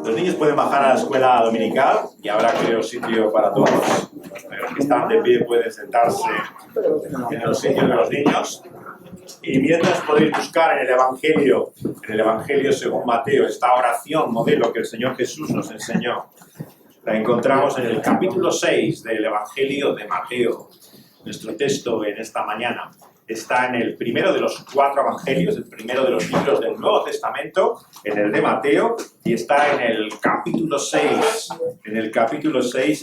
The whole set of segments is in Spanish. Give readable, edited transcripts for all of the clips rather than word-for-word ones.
Los niños pueden bajar a la escuela dominical y habrá, creo, sitio para todos. Los que están de pie pueden sentarse en los sitios de los niños. Y mientras podéis buscar en el Evangelio según Mateo, esta oración modelo que el Señor Jesús nos enseñó. La encontramos en el capítulo 6 del Evangelio de Mateo. Nuestro texto en esta mañana está en el primero de los 4 evangelios, el primero de los libros del Nuevo Testamento, en el de Mateo, y está en el capítulo 6,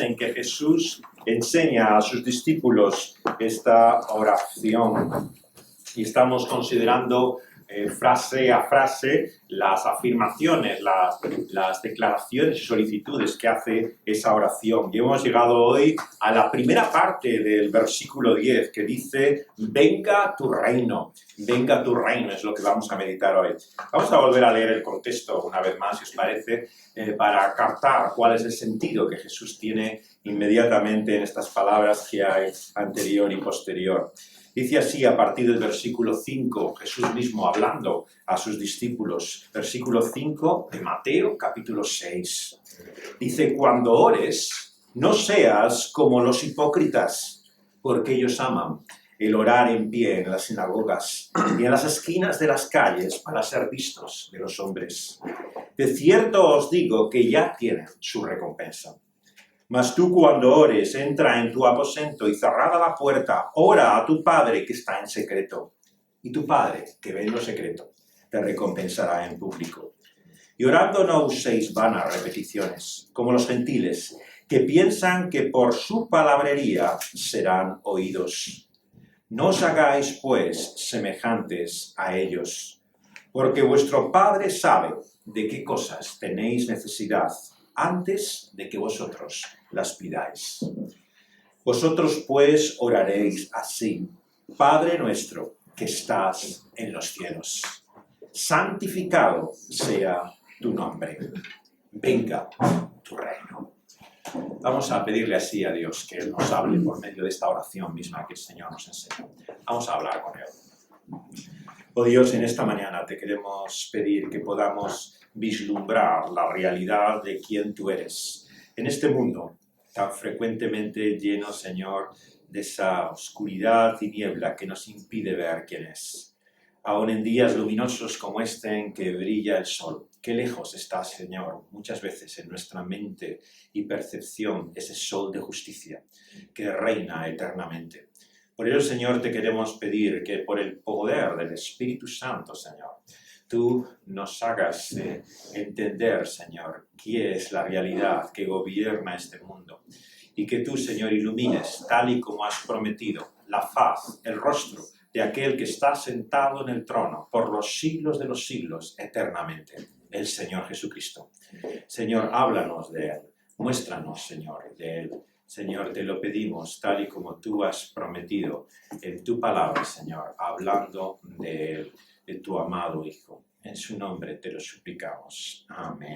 en que Jesús enseña a sus discípulos esta oración. Y estamos considerando frase a frase las afirmaciones, las declaraciones y solicitudes que hace esa oración. Y hemos llegado hoy a la primera parte del versículo 10 que dice: venga tu reino, es lo que vamos a meditar hoy. Vamos a volver a leer el contexto una vez más, si os parece, para captar cuál es el sentido que Jesús tiene inmediatamente en estas palabras que hay anterior y posterior. Dice así a partir del versículo 5, Jesús mismo hablando a sus discípulos. Versículo 5 de Mateo, capítulo 6. Dice: cuando ores, no seas como los hipócritas, porque ellos aman el orar en pie en las sinagogas y en las esquinas de las calles para ser vistos de los hombres. De cierto os digo que ya tienen su recompensa. Mas tú cuando ores, entra en tu aposento y cerrada la puerta, ora a tu Padre que está en secreto. Y tu Padre, que ve en lo secreto, te recompensará en público. Y orando no uséis vanas repeticiones, como los gentiles, que piensan que por su palabrería serán oídos. No os hagáis, pues, semejantes a ellos, porque vuestro Padre sabe de qué cosas tenéis necesidad antes de que vosotros las pidáis. Vosotros pues oraréis así: Padre nuestro que estás en los cielos, santificado sea tu nombre, venga tu reino. Vamos a pedirle así a Dios que Él nos hable por medio de esta oración misma que el Señor nos enseñó. Vamos a hablar con Él. Oh Dios, en esta mañana te queremos pedir que podamos vislumbrar la realidad de quién tú eres en este mundo tan frecuentemente lleno, Señor, de esa oscuridad y niebla que nos impide ver quién es. Aún en días luminosos como este en que brilla el sol, qué lejos está, Señor, muchas veces en nuestra mente y percepción ese sol de justicia que reina eternamente. Por ello, Señor, te queremos pedir que por el poder del Espíritu Santo, Señor, tú nos hagas entender, Señor, qué es la realidad que gobierna este mundo. Y que tú, Señor, ilumines, tal y como has prometido, la faz, el rostro de aquel que está sentado en el trono por los siglos de los siglos, eternamente, el Señor Jesucristo. Señor, háblanos de Él, muéstranos, Señor, de Él. Señor, te lo pedimos, tal y como tú has prometido en tu palabra, Señor, hablando de Él, de tu amado Hijo. En su nombre te lo suplicamos. Amén.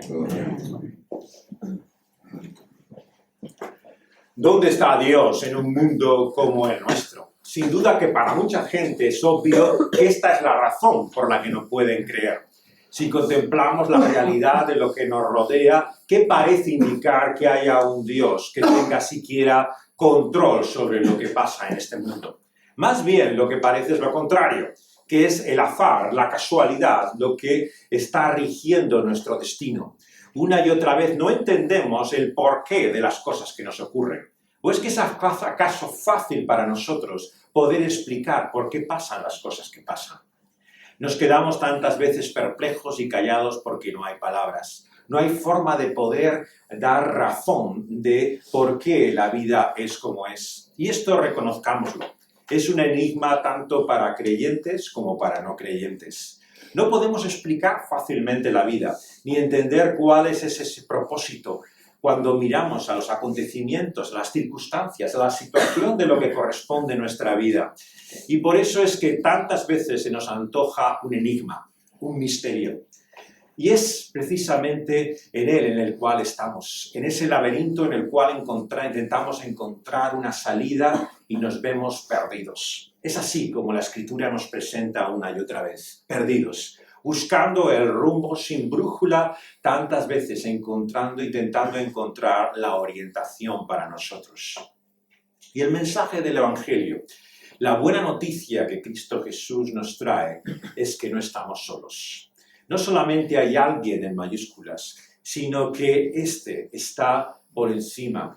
¿Dónde está Dios en un mundo como el nuestro? Sin duda que para mucha gente es obvio que esta es la razón por la que no pueden creer. Si contemplamos la realidad de lo que nos rodea, ¿qué parece indicar que haya un Dios que tenga siquiera control sobre lo que pasa en este mundo? Más bien lo que parece es lo contrario, que es el azar, la casualidad, lo que está rigiendo nuestro destino. Una y otra vez no entendemos el porqué de las cosas que nos ocurren. ¿O es que es acaso fácil para nosotros poder explicar por qué pasan las cosas que pasan? Nos quedamos tantas veces perplejos y callados porque no hay palabras. No hay forma de poder dar razón de por qué la vida es como es. Y esto reconozcámoslo. Es un enigma tanto para creyentes como para no creyentes. No podemos explicar fácilmente la vida, ni entender cuál es ese propósito cuando miramos a los acontecimientos, a las circunstancias, a la situación de lo que corresponde a nuestra vida. Y por eso es que tantas veces se nos antoja un enigma, un misterio. Y es precisamente en él en el cual estamos, en ese laberinto en el cual intentamos encontrar una salida y nos vemos perdidos. Es así como la Escritura nos presenta una y otra vez, perdidos. buscando el rumbo sin brújula, tantas veces intentando encontrar la orientación para nosotros. Y el mensaje del Evangelio, la buena noticia que Cristo Jesús nos trae, es que no estamos solos. No solamente hay alguien en mayúsculas, sino que éste está por encima,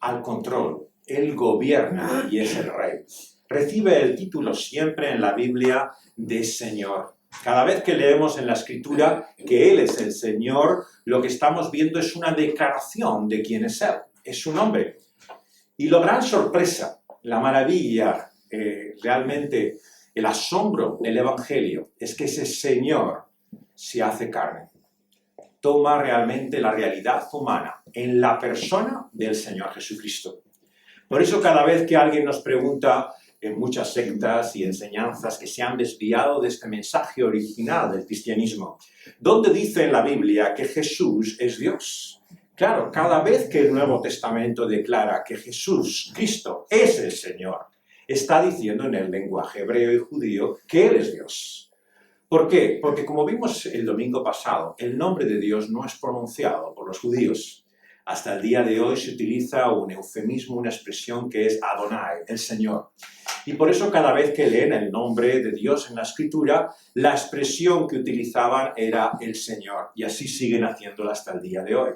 al control. Él gobierna y es el Rey. Recibe el título siempre en la Biblia de Señor. Cada vez que leemos en la Escritura que Él es el Señor, lo que estamos viendo es una declaración de quién es Él. Es su nombre. Y la gran sorpresa, la maravilla, realmente el asombro del Evangelio es que ese Señor se hace carne. Toma realmente la realidad humana en la persona del Señor Jesucristo. Por eso cada vez que alguien nos pregunta en muchas sectas y enseñanzas que se han desviado de este mensaje original del cristianismo, ¿dónde dice en la Biblia que Jesús es Dios? Claro, cada vez que el Nuevo Testamento declara que Jesús, Cristo, es el Señor, está diciendo en el lenguaje hebreo y judío que Él es Dios. ¿Por qué? Porque como vimos el domingo pasado, el nombre de Dios no es pronunciado por los judíos. Hasta el día de hoy se utiliza un eufemismo, una expresión que es Adonai, el Señor. Y por eso cada vez que leen el nombre de Dios en la Escritura, la expresión que utilizaban era el Señor. Y así siguen haciéndola hasta el día de hoy.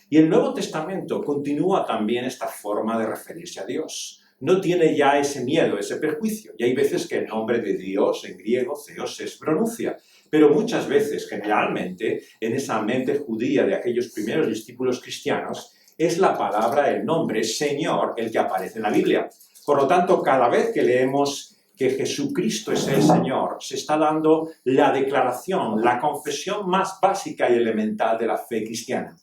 Y el Nuevo Testamento continúa también esta forma de referirse a Dios. No tiene ya ese miedo, ese perjuicio. Y hay veces que el nombre de Dios, en griego, Theos, se pronuncia. Pero muchas veces, generalmente, en esa mente judía de aquellos primeros discípulos cristianos, es la palabra, el nombre, Señor, el que aparece en la Biblia. Por lo tanto, cada vez que leemos que Jesucristo es el Señor, se está dando la declaración, la confesión más básica y elemental de la fe cristiana.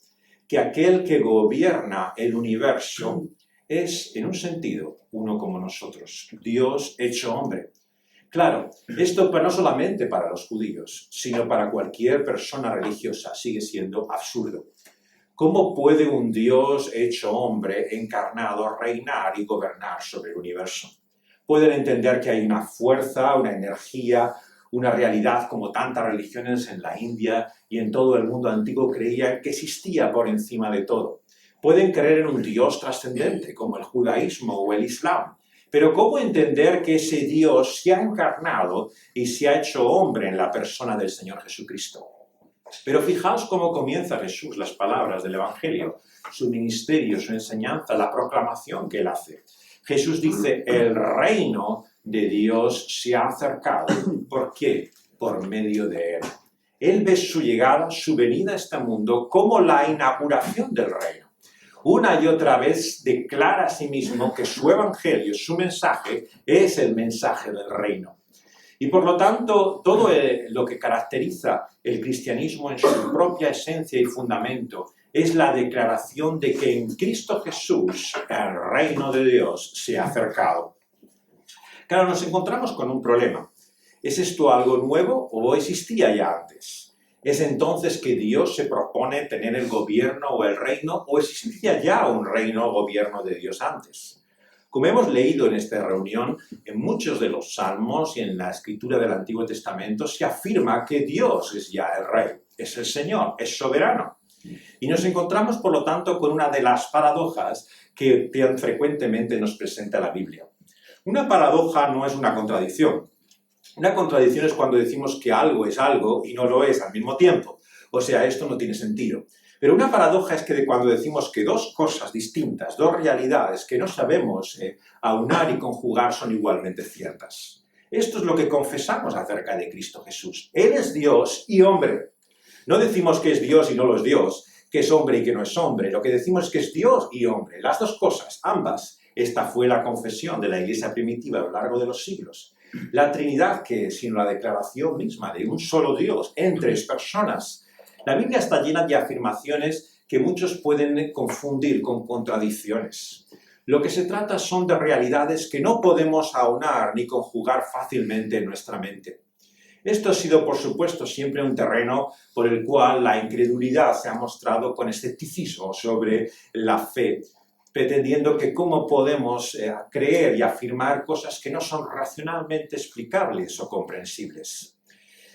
Que aquel que gobierna el universo es, en un sentido, uno como nosotros, Dios hecho hombre. Claro, esto no solamente para los judíos, sino para cualquier persona religiosa sigue siendo absurdo. ¿Cómo puede un Dios hecho hombre, encarnado, reinar y gobernar sobre el universo? Pueden entender que hay una fuerza, una energía, una realidad como tantas religiones en la India y en todo el mundo antiguo creían que existía por encima de todo. Pueden creer en un Dios trascendente, como el judaísmo o el islam. Pero ¿cómo entender que ese Dios se ha encarnado y se ha hecho hombre en la persona del Señor Jesucristo? Pero fijaos cómo comienza Jesús las palabras del Evangelio, su ministerio, su enseñanza, la proclamación que Él hace. Jesús dice, el reino de Dios se ha acercado. ¿Por qué? Por medio de Él. Él ve su llegada, su venida a este mundo como la inauguración del reino. Una y otra vez declara a sí mismo que su evangelio, su mensaje, es el mensaje del reino. Y por lo tanto, todo lo que caracteriza el cristianismo en su propia esencia y fundamento es la declaración de que en Cristo Jesús el reino de Dios se ha acercado. Claro, nos encontramos con un problema. ¿Es esto algo nuevo o existía ya antes? ¿Es entonces que Dios se propone tener el gobierno o el reino o existía ya un reino o gobierno de Dios antes? Como hemos leído en esta reunión, en muchos de los salmos y en la escritura del Antiguo Testamento se afirma que Dios es ya el Rey, es el Señor, es soberano. Y nos encontramos, por lo tanto, con una de las paradojas que tan frecuentemente nos presenta la Biblia. Una paradoja no es una contradicción. Una contradicción es cuando decimos que algo es algo y no lo es al mismo tiempo. O sea, esto no tiene sentido. Pero una paradoja es que cuando decimos que dos cosas distintas, dos realidades que no sabemos aunar y conjugar son igualmente ciertas. Esto es lo que confesamos acerca de Cristo Jesús. Él es Dios y hombre. No decimos que es Dios y no lo es Dios, que es hombre y que no es hombre. Lo que decimos es que es Dios y hombre. Las dos cosas, ambas. Esta fue la confesión de la Iglesia primitiva a lo largo de los siglos. La Trinidad, que es sino la declaración misma de un solo Dios en tres personas. La Biblia está llena de afirmaciones que muchos pueden confundir con contradicciones. Lo que se trata son de realidades que no podemos aunar ni conjugar fácilmente en nuestra mente. Esto ha sido, por supuesto, siempre un terreno por el cual la incredulidad se ha mostrado con escepticismo sobre la fe, pretendiendo que cómo podemos creer y afirmar cosas que no son racionalmente explicables o comprensibles.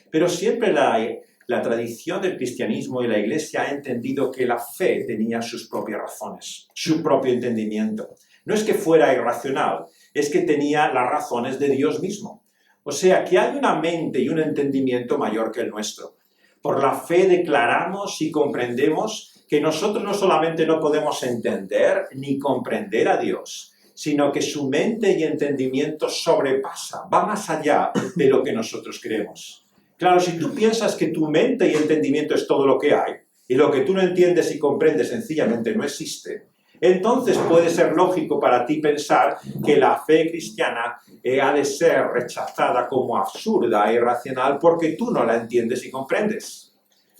Pero siempre la tradición del cristianismo y la Iglesia ha entendido que la fe tenía sus propias razones, su propio entendimiento. No es que fuera irracional, es que tenía las razones de Dios mismo. O sea, que hay una mente y un entendimiento mayor que el nuestro. Por la fe declaramos y comprendemos que nosotros no solamente no podemos entender ni comprender a Dios, sino que su mente y entendimiento sobrepasa, va más allá de lo que nosotros creemos. Claro, si tú piensas que tu mente y entendimiento es todo lo que hay, y lo que tú no entiendes y comprendes sencillamente no existe, entonces puede ser lógico para ti pensar que la fe cristiana ha de ser rechazada como absurda e irracional porque tú no la entiendes y comprendes.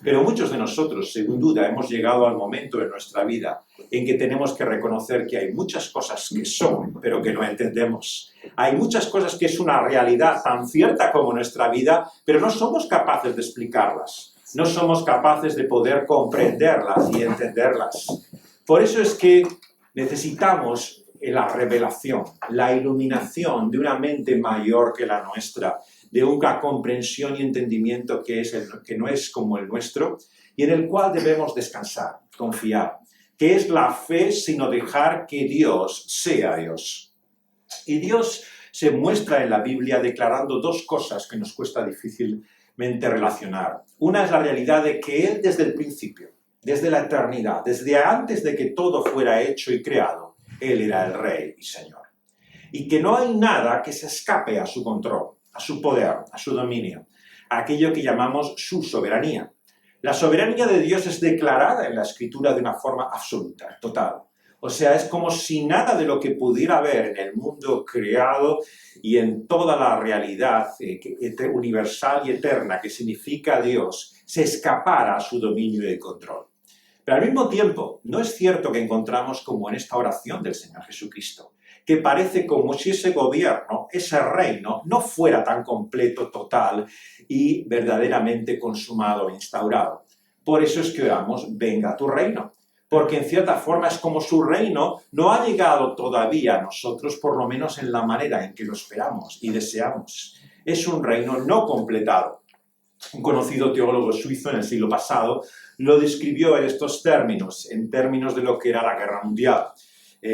Pero muchos de nosotros, sin duda, hemos llegado al momento de nuestra vida en que tenemos que reconocer que hay muchas cosas que son, pero que no entendemos. Hay muchas cosas que es una realidad tan cierta como nuestra vida, pero no somos capaces de explicarlas. No somos capaces de poder comprenderlas y entenderlas. Por eso es que necesitamos la revelación, la iluminación de una mente mayor que la nuestra, de una comprensión y entendimiento que no es como el nuestro y en el cual debemos descansar, confiar, que es la fe sino dejar que Dios sea Dios. Y Dios se muestra en la Biblia declarando dos cosas que nos cuesta difícilmente relacionar. Una es la realidad de que Él desde el principio, desde la eternidad, desde antes de que todo fuera hecho y creado, Él era el Rey y Señor. Y que no hay nada que se escape a su control, a su poder, a su dominio, a aquello que llamamos su soberanía. La soberanía de Dios es declarada en la Escritura de una forma absoluta, total. O sea, es como si nada de lo que pudiera haber en el mundo creado y en toda la realidad universal y eterna que significa Dios, se escapara a su dominio y control. Pero al mismo tiempo, no es cierto que encontramos como en esta oración del Señor Jesucristo, que parece como si ese gobierno, ese reino, no fuera tan completo, total y verdaderamente consumado e instaurado. Por eso es que oramos, venga tu reino. Porque en cierta forma es como su reino no ha llegado todavía a nosotros, por lo menos en la manera en que lo esperamos y deseamos. Es un reino no completado. Un conocido teólogo suizo en el siglo pasado lo describió en estos términos, en términos de lo que era la Guerra Mundial.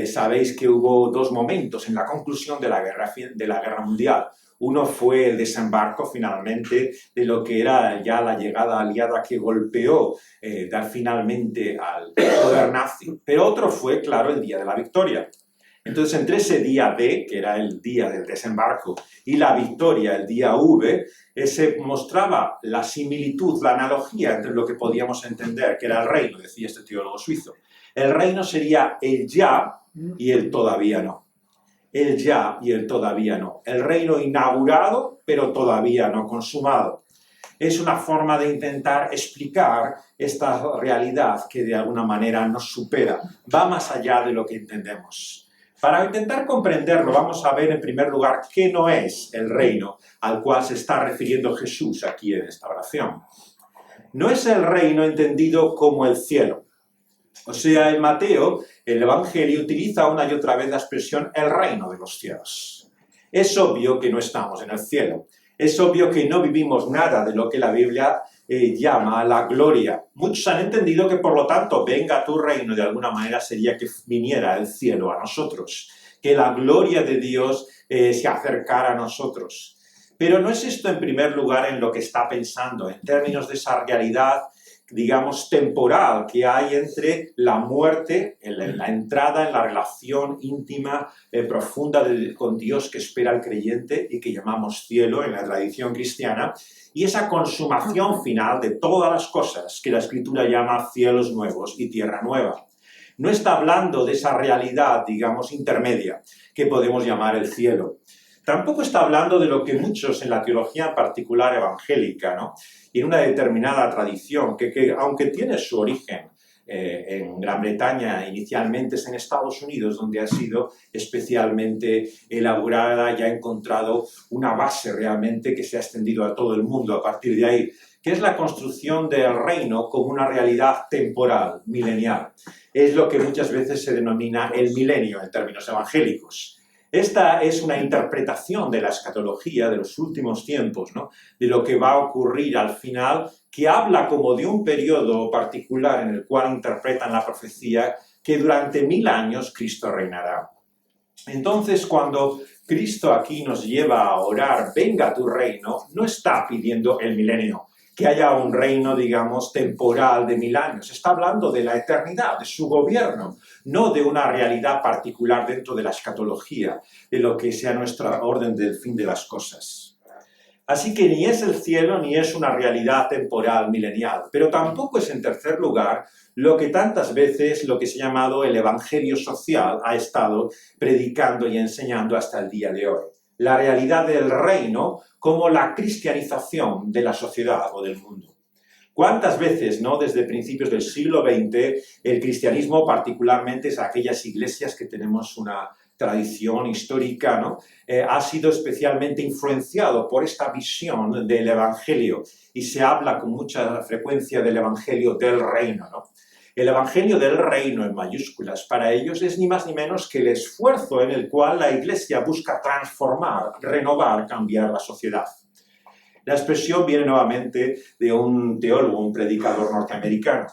Sabéis que hubo dos momentos en la conclusión de la Guerra Mundial. Uno fue el desembarco finalmente de lo que era ya la llegada aliada que golpeó finalmente al poder nazi. Pero otro fue, claro, el día de la victoria. Entonces, entre ese día D, que era el día del desembarco, y la victoria, el día V, se mostraba la similitud, la analogía entre lo que podíamos entender, que era el reino, decía este teólogo suizo. El reino sería el ya y el todavía no. El ya y el todavía no. El reino inaugurado, pero todavía no consumado. Es una forma de intentar explicar esta realidad que de alguna manera nos supera, va más allá de lo que entendemos. Para intentar comprenderlo, vamos a ver en primer lugar qué no es el reino al cual se está refiriendo Jesús aquí en esta oración. No es el reino entendido como el cielo. O sea, en Mateo, el Evangelio utiliza una y otra vez la expresión el reino de los cielos. Es obvio que no estamos en el cielo. Es obvio que no vivimos nada de lo que la Biblia llama la gloria. Muchos han entendido que, por lo tanto, venga tu reino, de alguna manera sería que viniera el cielo a nosotros, que la gloria de Dios se acercara a nosotros. Pero no es esto en primer lugar en lo que está pensando, en términos de esa realidad, digamos, temporal que hay entre la muerte, la entrada en la relación íntima, profunda con Dios que espera el creyente y que llamamos cielo en la tradición cristiana, y esa consumación final de todas las cosas que la Escritura llama cielos nuevos y tierra nueva. No está hablando de esa realidad, digamos, intermedia, que podemos llamar el cielo. Tampoco está hablando de lo que muchos en la teología en particular evangélica, ¿no? Y en una determinada tradición, que aunque tiene su origen en Gran Bretaña, inicialmente es en Estados Unidos, donde ha sido especialmente elaborada y ha encontrado una base realmente que se ha extendido a todo el mundo a partir de ahí, que es la construcción del reino como una realidad temporal, milenial. Es lo que muchas veces se denomina el milenio en términos evangélicos. Esta es una interpretación de la escatología de los últimos tiempos, ¿no? De lo que va a ocurrir al final, que habla como de un periodo particular en el cual interpretan la profecía que durante 1000 años Cristo reinará. Entonces, cuando Cristo aquí nos lleva a orar, venga tu reino, no está pidiendo el milenio, que haya un reino, digamos, temporal de 1000 años. Está hablando de la eternidad, de su gobierno, no de una realidad particular dentro de la escatología, de lo que sea nuestra orden del fin de las cosas. Así que ni es el cielo ni es una realidad temporal milenial, pero tampoco es, en tercer lugar, lo que tantas veces lo que se ha llamado el evangelio social ha estado predicando y enseñando hasta el día de hoy. La realidad del reino como la cristianización de la sociedad o del mundo. ¿Cuántas veces, no, desde principios del siglo XX, el cristianismo, particularmente es aquellas iglesias que tenemos una tradición histórica, ¿no? Ha sido especialmente influenciado por esta visión del evangelio y se habla con mucha frecuencia del evangelio del reino, ¿no? El evangelio del reino en mayúsculas para ellos es ni más ni menos que el esfuerzo en el cual la iglesia busca transformar, renovar, cambiar la sociedad. La expresión viene nuevamente de un teólogo, un predicador norteamericano.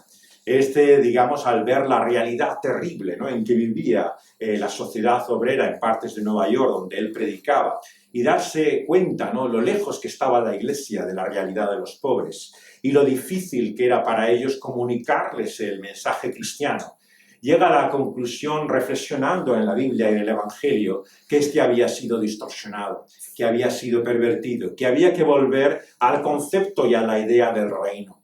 Digamos, al ver la realidad terrible, ¿no?, en que vivía la sociedad obrera en partes de Nueva York, donde él predicaba, y darse cuenta, ¿no?, lo lejos que estaba la iglesia de la realidad de los pobres y lo difícil que era para ellos comunicarles el mensaje cristiano. Llega a la conclusión, reflexionando en la Biblia y en el Evangelio, que este había sido distorsionado, que había sido pervertido, que había que volver al concepto y a la idea del reino.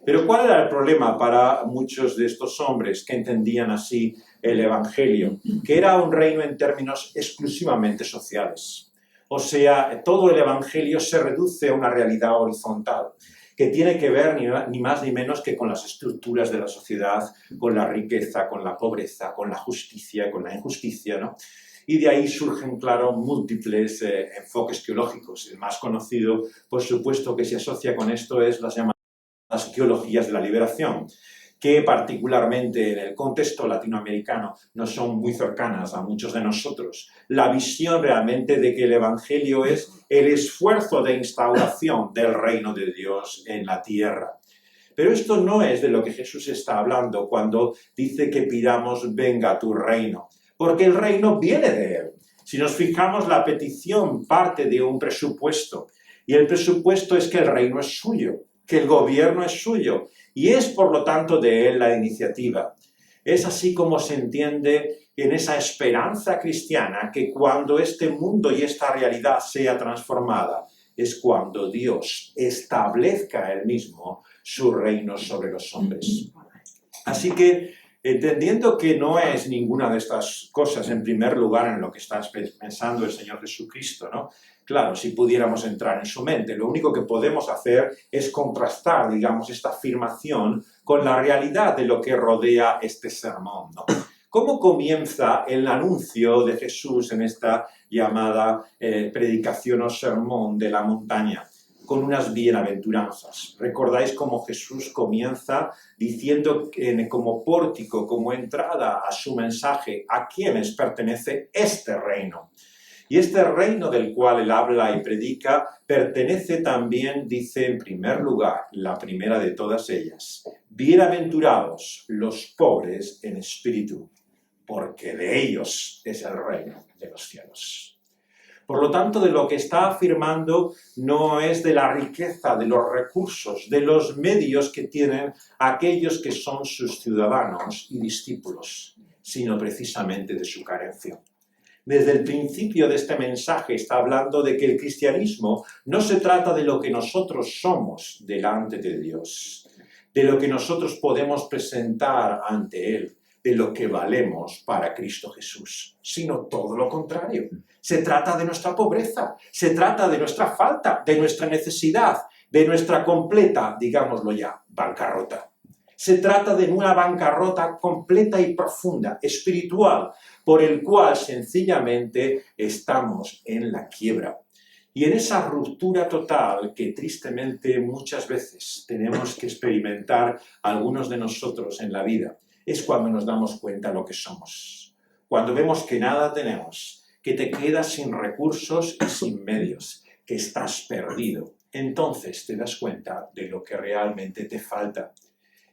Pero ¿cuál era el problema para muchos de estos hombres que entendían así el Evangelio? Que era un reino en términos exclusivamente sociales. O sea, todo el Evangelio se reduce a una realidad horizontal, que tiene que ver ni más ni menos que con las estructuras de la sociedad, con la riqueza, con la pobreza, con la justicia, con la injusticia, ¿no? Y de ahí surgen, claro, múltiples enfoques teológicos. El más conocido, por supuesto, que se asocia con esto es las teologías de la liberación, que particularmente en el contexto latinoamericano no son muy cercanas a muchos de nosotros. La visión realmente de que el Evangelio es el esfuerzo de instauración del reino de Dios en la tierra. Pero esto no es de lo que Jesús está hablando cuando dice que pidamos venga tu reino, porque el reino viene de Él. Si nos fijamos, la petición parte de un presupuesto, y el presupuesto es que el reino es suyo, que el gobierno es suyo, y es por lo tanto de él la iniciativa. Es así como se entiende en esa esperanza cristiana que cuando este mundo y esta realidad sea transformada, es cuando Dios establezca él mismo su reino sobre los hombres. Así que, entendiendo que no es ninguna de estas cosas en primer lugar en lo que está pensando el Señor Jesucristo, ¿no? Claro, si pudiéramos entrar en su mente, lo único que podemos hacer es contrastar, digamos, esta afirmación con la realidad de lo que rodea este sermón, ¿no? ¿Cómo comienza el anuncio de Jesús en esta llamada predicación o sermón de la montaña? Con unas bienaventuranzas. ¿Recordáis cómo Jesús comienza diciendo como pórtico, como entrada a su mensaje, a quienes pertenece este reino? Y este reino del cual él habla y predica pertenece también, dice en primer lugar, la primera de todas ellas, bienaventurados los pobres en espíritu, porque de ellos es el reino de los cielos. Por lo tanto, de lo que está afirmando no es de la riqueza, de los recursos, de los medios que tienen aquellos que son sus ciudadanos y discípulos, sino precisamente de su carencia. Desde el principio de este mensaje está hablando de que el cristianismo no se trata de lo que nosotros somos delante de Dios, de lo que nosotros podemos presentar ante Él, de lo que valemos para Cristo Jesús, sino todo lo contrario. Se trata de nuestra pobreza, se trata de nuestra falta, de nuestra necesidad, de nuestra completa, digámoslo ya, bancarrota. Se trata de una bancarrota completa y profunda, espiritual, por el cual sencillamente estamos en la quiebra. Y en esa ruptura total que tristemente muchas veces tenemos que experimentar algunos de nosotros en la vida, es cuando nos damos cuenta de lo que somos. Cuando vemos que nada tenemos, que te quedas sin recursos y sin medios, que estás perdido. Entonces te das cuenta de lo que realmente te falta.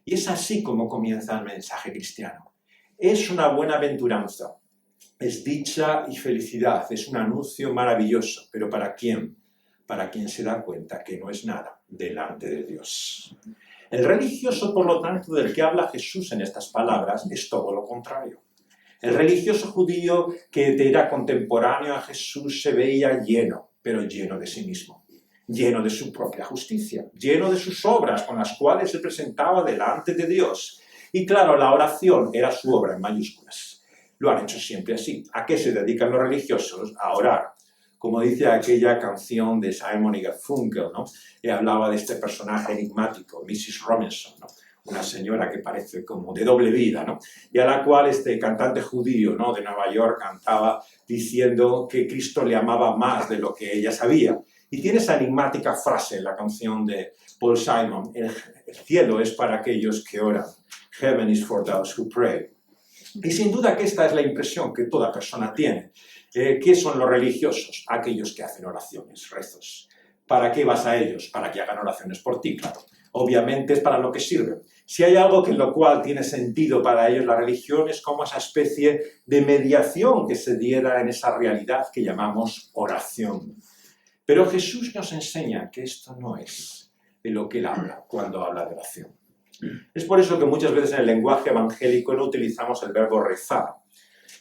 Y es así como comienza el mensaje cristiano. Es una buena aventuranza, es dicha y felicidad, es un anuncio maravilloso. ¿Pero para quién? Para quien se da cuenta que no es nada delante de Dios. El religioso, por lo tanto, del que habla Jesús en estas palabras, es todo lo contrario. El religioso judío que era contemporáneo a Jesús se veía lleno, pero lleno de sí mismo, lleno de su propia justicia, lleno de sus obras con las cuales se presentaba delante de Dios. Y claro, la oración era su obra en mayúsculas. Lo han hecho siempre así. ¿A qué se dedican los religiosos? A orar. Como dice aquella canción de Simon y Garfunkel, ¿no? Que hablaba de este personaje enigmático, Mrs. Robinson, ¿no? Una señora que parece como de doble vida, ¿no? Y a la cual este cantante judío, ¿no?, de Nueva York cantaba diciendo que Cristo le amaba más de lo que ella sabía. Y tiene esa enigmática frase en la canción de Paul Simon: el cielo es para aquellos que oran. Heaven is for those who pray. Y sin duda que esta es la impresión que toda persona tiene. ¿Qué son los religiosos? Aquellos que hacen oraciones, rezos. ¿Para qué vas a ellos? Para que hagan oraciones por ti, claro. Obviamente es para lo que sirven. Si hay algo en lo cual tiene sentido para ellos, la religión es como esa especie de mediación que se diera en esa realidad que llamamos oración. Pero Jesús nos enseña que esto no es de lo que él habla cuando habla de oración. Es por eso que muchas veces en el lenguaje evangélico no utilizamos el verbo rezar.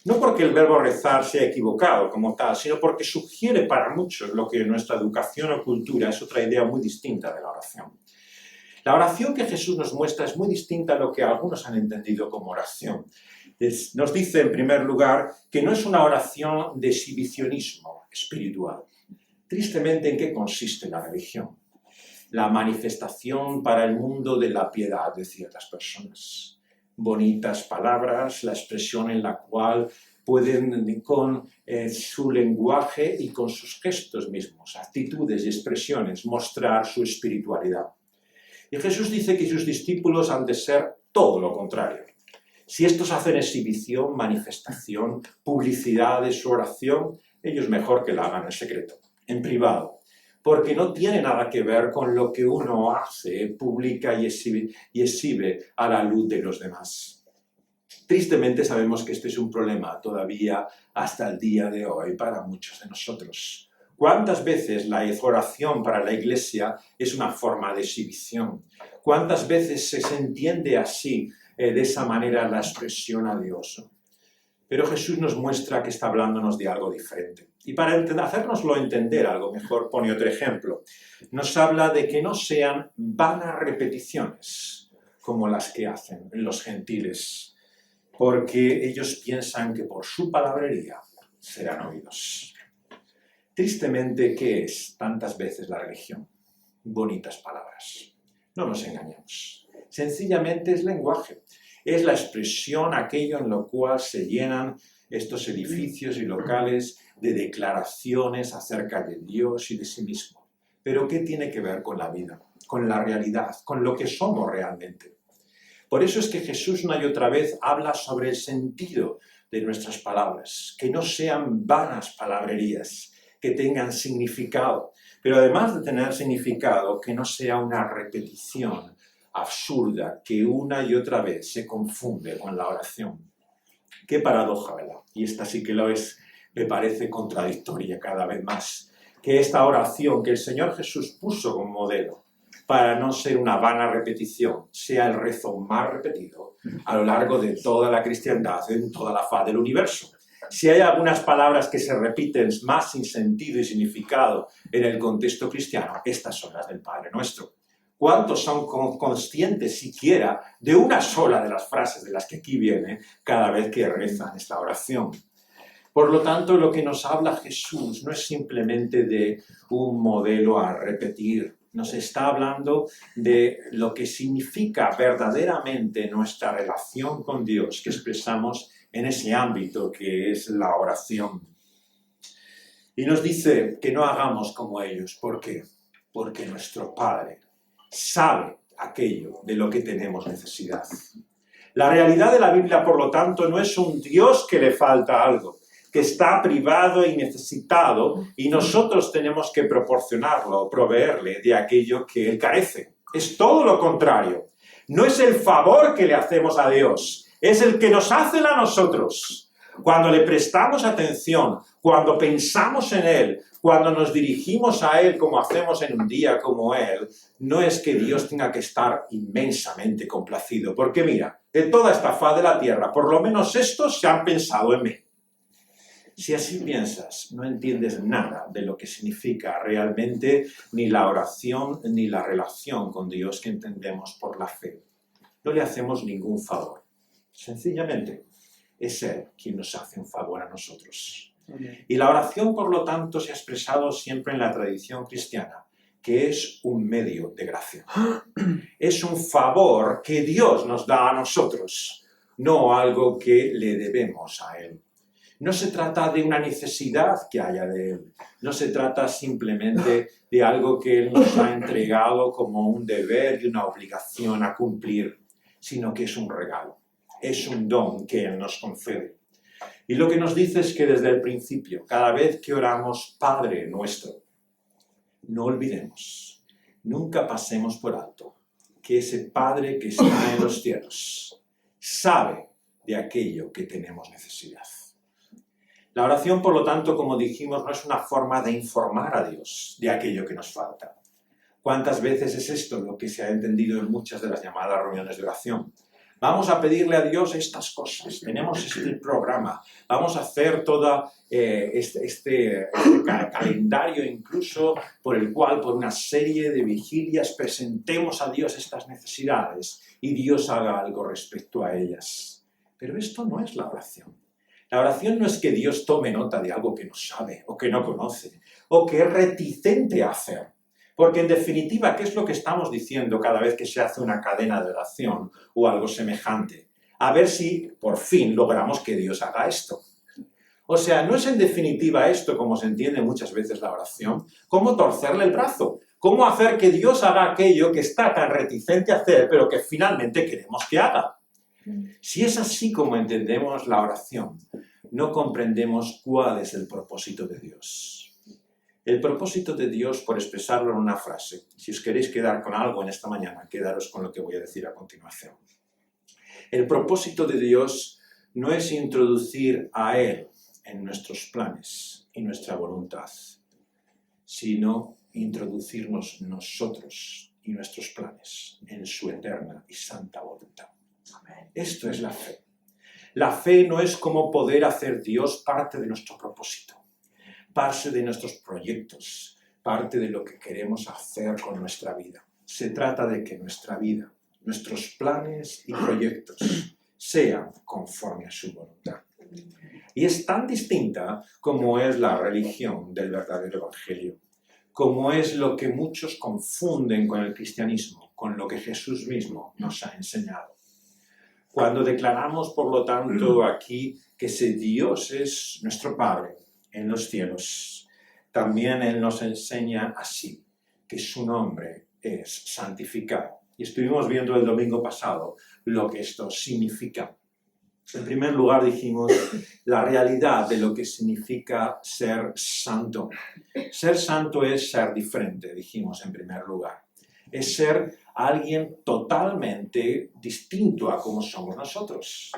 No porque el verbo rezar sea equivocado como tal, sino porque sugiere para muchos lo que en nuestra educación o cultura es otra idea muy distinta de la oración. La oración que Jesús nos muestra es muy distinta a lo que algunos han entendido como oración. Nos dice, en primer lugar, que no es una oración de exhibicionismo espiritual. Tristemente, ¿en qué consiste la religión? La manifestación para el mundo de la piedad de ciertas personas. Bonitas palabras, la expresión en la cual pueden con su lenguaje y con sus gestos mismos, actitudes y expresiones, mostrar su espiritualidad. Y Jesús dice que sus discípulos han de ser todo lo contrario. Si estos hacen exhibición, manifestación, publicidad de su oración, ellos mejor que la hagan en secreto, en privado, porque no tiene nada que ver con lo que uno hace, publica y exhibe a la luz de los demás. Tristemente sabemos que este es un problema todavía hasta el día de hoy para muchos de nosotros. ¿Cuántas veces la oración para la Iglesia es una forma de exhibición? ¿Cuántas veces se entiende así, de esa manera, la expresión a Dios? Pero Jesús nos muestra que está hablándonos de algo diferente. Y para hacérnoslo entender algo mejor, pone otro ejemplo. Nos habla de que no sean vanas repeticiones como las que hacen los gentiles, porque ellos piensan que por su palabrería serán oídos. Tristemente, ¿qué es tantas veces la religión? Bonitas palabras. No nos engañemos. Sencillamente es lenguaje. Es la expresión, aquello en lo cual se llenan estos edificios y locales de declaraciones acerca de Dios y de sí mismo. Pero ¿qué tiene que ver con la vida, con la realidad, con lo que somos realmente? Por eso es que Jesús una y otra vez habla sobre el sentido de nuestras palabras, que no sean vanas palabrerías, que tengan significado, pero además de tener significado, que no sea una repetición absurda que una y otra vez se confunde con la oración. Qué paradoja, ¿verdad? Y esta sí que lo es, me parece contradictoria cada vez más, que esta oración que el Señor Jesús puso como modelo para no ser una vana repetición, sea el rezo más repetido a lo largo de toda la cristiandad, en toda la faz del universo. Si hay algunas palabras que se repiten más sin sentido y significado en el contexto cristiano, estas son las del Padre Nuestro. ¿Cuántos son conscientes siquiera de una sola de las frases de las que aquí viene cada vez que rezan esta oración? Por lo tanto, lo que nos habla Jesús no es simplemente de un modelo a repetir. Nos está hablando de lo que significa verdaderamente nuestra relación con Dios que expresamos en ese ámbito que es la oración. Y nos dice que no hagamos como ellos. ¿Por qué? Porque nuestro Padre sabe aquello de lo que tenemos necesidad. La realidad de la Biblia, por lo tanto, no es un Dios que le falta algo, que está privado y necesitado y nosotros tenemos que proporcionarlo, proveerle de aquello que él carece. Es todo lo contrario. No es el favor que le hacemos a Dios, es el que nos hace a nosotros. Cuando le prestamos atención, cuando pensamos en Él, cuando nos dirigimos a Él como hacemos en un día como Él, no es que Dios tenga que estar inmensamente complacido. Porque mira, de toda esta faz de la tierra, por lo menos estos se han pensado en mí. Si así piensas, no entiendes nada de lo que significa realmente ni la oración ni la relación con Dios que entendemos por la fe. No le hacemos ningún favor. Sencillamente, es Él quien nos hace un favor a nosotros. Y la oración, por lo tanto, se ha expresado siempre en la tradición cristiana, que es un medio de gracia. Es un favor que Dios nos da a nosotros, no algo que le debemos a Él. No se trata de una necesidad que haya de Él, no se trata simplemente de algo que Él nos ha entregado como un deber y una obligación a cumplir, sino que es un regalo, es un don que Él nos concede. Y lo que nos dice es que desde el principio, cada vez que oramos Padre nuestro, no olvidemos, nunca pasemos por alto, que ese Padre que está en los cielos sabe de aquello que tenemos necesidad. La oración, por lo tanto, como dijimos, no es una forma de informar a Dios de aquello que nos falta. ¿Cuántas veces es esto lo que se ha entendido en muchas de las llamadas reuniones de oración? Vamos a pedirle a Dios estas cosas, tenemos este programa, vamos a hacer todo este calendario incluso por el cual por una serie de vigilias presentemos a Dios estas necesidades y Dios haga algo respecto a ellas. Pero esto no es la oración. La oración no es que Dios tome nota de algo que no sabe o que no conoce o que es reticente a hacer. Porque en definitiva, ¿qué es lo que estamos diciendo cada vez que se hace una cadena de oración o algo semejante? A ver si por fin logramos que Dios haga esto. O sea, no es en definitiva esto como se entiende muchas veces la oración, cómo torcerle el brazo, cómo hacer que Dios haga aquello que está tan reticente a hacer, pero que finalmente queremos que haga. Si es así como entendemos la oración, no comprendemos cuál es el propósito de Dios. El propósito de Dios, por expresarlo en una frase, si os queréis quedar con algo en esta mañana, quedaros con lo que voy a decir a continuación. El propósito de Dios no es introducir a Él en nuestros planes y nuestra voluntad, sino introducirnos nosotros y nuestros planes en su eterna y santa voluntad. Esto es la fe. La fe no es como poder hacer Dios parte de nuestro propósito, parte de nuestros proyectos, parte de lo que queremos hacer con nuestra vida. Se trata de que nuestra vida, nuestros planes y proyectos sean conforme a su voluntad. Y es tan distinta como es la religión del verdadero evangelio, como es lo que muchos confunden con el cristianismo, con lo que Jesús mismo nos ha enseñado. Cuando declaramos, por lo tanto, aquí que ese Dios es nuestro Padre en los cielos, también Él nos enseña así, que su nombre es santificado. Y estuvimos viendo el domingo pasado lo que esto significa. En primer lugar dijimos la realidad de lo que significa ser santo. Ser santo es ser diferente, dijimos en primer lugar. Es ser alguien totalmente distinto a como somos nosotros.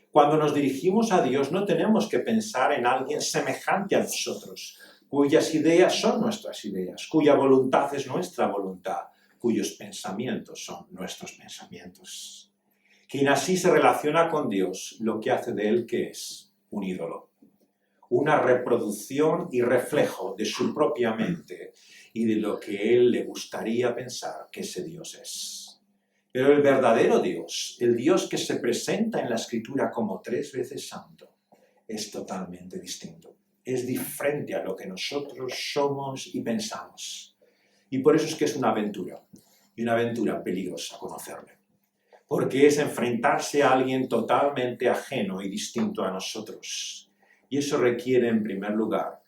Cuando nos dirigimos a Dios no tenemos que pensar en alguien semejante a nosotros, cuyas ideas son nuestras ideas, cuya voluntad es nuestra voluntad, cuyos pensamientos son nuestros pensamientos. Quien así se relaciona con Dios, lo que hace de él, ¿qué es? Un ídolo. Una reproducción y reflejo de su propia mente y de lo que él le gustaría pensar que ese Dios es. Pero el verdadero Dios, el Dios que se presenta en la Escritura como 3 veces santo, es totalmente distinto. Es diferente a lo que nosotros somos y pensamos. Y por eso es que es una aventura, y una aventura peligrosa conocerle. Porque es enfrentarse a alguien totalmente ajeno y distinto a nosotros. Y eso requiere, en primer lugar,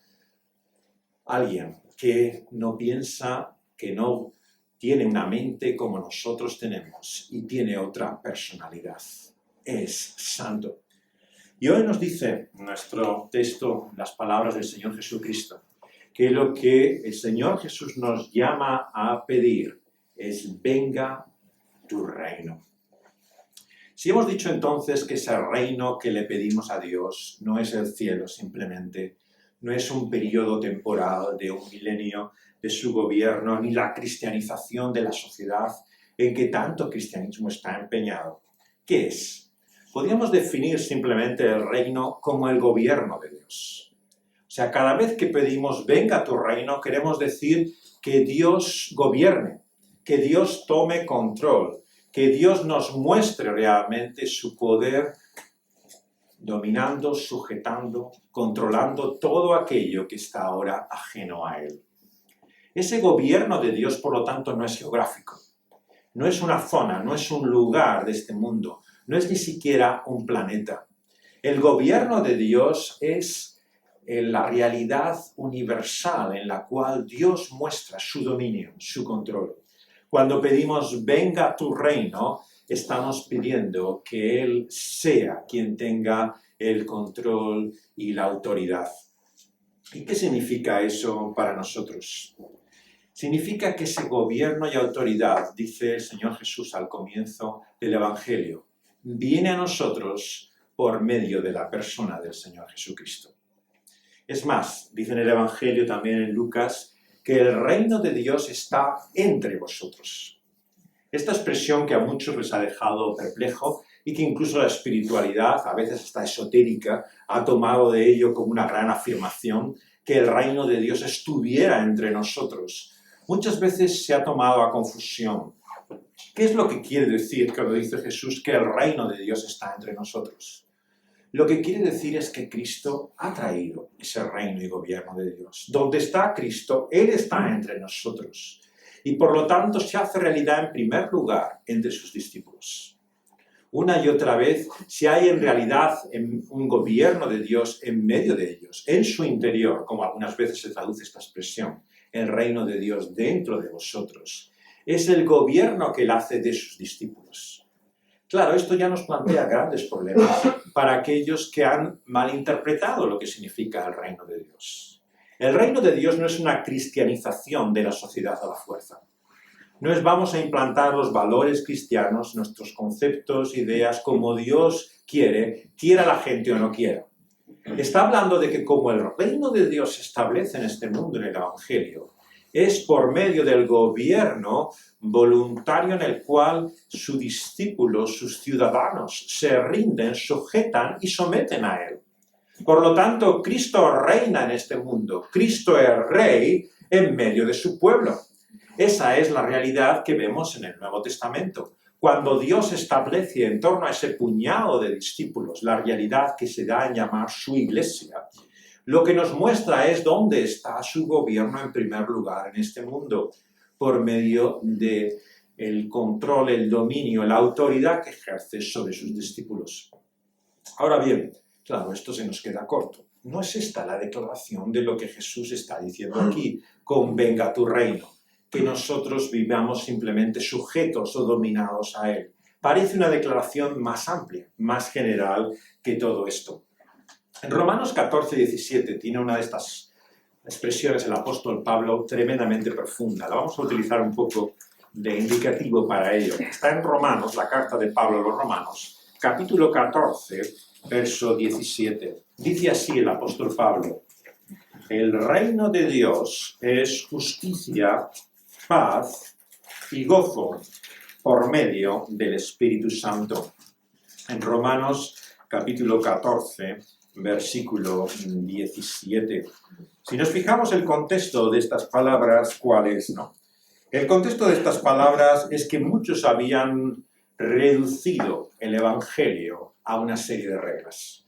alguien que no piensa, que no tiene una mente como nosotros tenemos y tiene otra personalidad. Es santo. Y hoy nos dice nuestro texto, las palabras del Señor Jesucristo, que lo que el Señor Jesús nos llama a pedir es: venga tu reino. Si hemos dicho entonces que ese reino que le pedimos a Dios no es el cielo simplemente, no es un periodo temporal de un milenio de su gobierno, ni la cristianización de la sociedad en que tanto cristianismo está empeñado, ¿qué es? Podríamos definir simplemente el reino como el gobierno de Dios. O sea, cada vez que pedimos venga tu reino, queremos decir que Dios gobierne, que Dios tome control, que Dios nos muestre realmente su poder dominando, sujetando, controlando todo aquello que está ahora ajeno a Él. Ese gobierno de Dios, por lo tanto, no es geográfico, no es una zona, no es un lugar de este mundo, no es ni siquiera un planeta. El gobierno de Dios es la realidad universal en la cual Dios muestra su dominio, su control. Cuando pedimos venga tu reino, estamos pidiendo que Él sea quien tenga el control y la autoridad. ¿Y qué significa eso para nosotros? Significa que ese gobierno y autoridad, dice el Señor Jesús al comienzo del Evangelio, viene a nosotros por medio de la persona del Señor Jesucristo. Es más, dice en el Evangelio también en Lucas, que el reino de Dios está entre vosotros. Esta expresión que a muchos les ha dejado perplejo y que incluso la espiritualidad, a veces hasta esotérica, ha tomado de ello como una gran afirmación, que el reino de Dios estuviera entre nosotros. Muchas veces se ha tomado a confusión. ¿Qué es lo que quiere decir cuando dice Jesús que el reino de Dios está entre nosotros? Lo que quiere decir es que Cristo ha traído ese reino y gobierno de Dios. Donde está Cristo, Él está entre nosotros. Y por lo tanto se hace realidad en primer lugar entre sus discípulos. Una y otra vez, si hay en realidad un gobierno de Dios en medio de ellos, en su interior, como algunas veces se traduce esta expresión, el reino de Dios dentro de vosotros, es el gobierno que Él hace de sus discípulos. Claro, esto ya nos plantea grandes problemas para aquellos que han malinterpretado lo que significa el reino de Dios. El reino de Dios no es una cristianización de la sociedad a la fuerza. No es vamos a implantar los valores cristianos, nuestros conceptos, ideas, como Dios quiere, quiera la gente o no quiera. Está hablando de que como el reino de Dios se establece en este mundo, en el Evangelio, es por medio del gobierno voluntario en el cual sus discípulos, sus ciudadanos, se rinden, sujetan y someten a Él. Por lo tanto, Cristo reina en este mundo. Cristo es Rey en medio de su pueblo. Esa es la realidad que vemos en el Nuevo Testamento. Cuando Dios establece en torno a ese puñado de discípulos la realidad que se da en llamar su iglesia, lo que nos muestra es dónde está su gobierno en primer lugar en este mundo, por medio del control, el dominio, la autoridad que ejerce sobre sus discípulos. Ahora bien, claro, esto se nos queda corto. No es esta la declaración de lo que Jesús está diciendo aquí, con venga tu reino, que nosotros vivamos simplemente sujetos o dominados a Él. Parece una declaración más amplia, más general que todo esto. En Romanos 14, 17 tiene una de estas expresiones el apóstol Pablo tremendamente profunda. La vamos a utilizar un poco de indicativo para ello. Está en Romanos, la carta de Pablo a los Romanos, capítulo 14, verso 17. Dice así el apóstol Pablo: el reino de Dios es justicia, paz y gozo por medio del Espíritu Santo. En Romanos capítulo 14, versículo 17. Si nos fijamos el contexto de estas palabras, ¿cuál es, no? El contexto de estas palabras es que muchos habían reducido el Evangelio a una serie de reglas.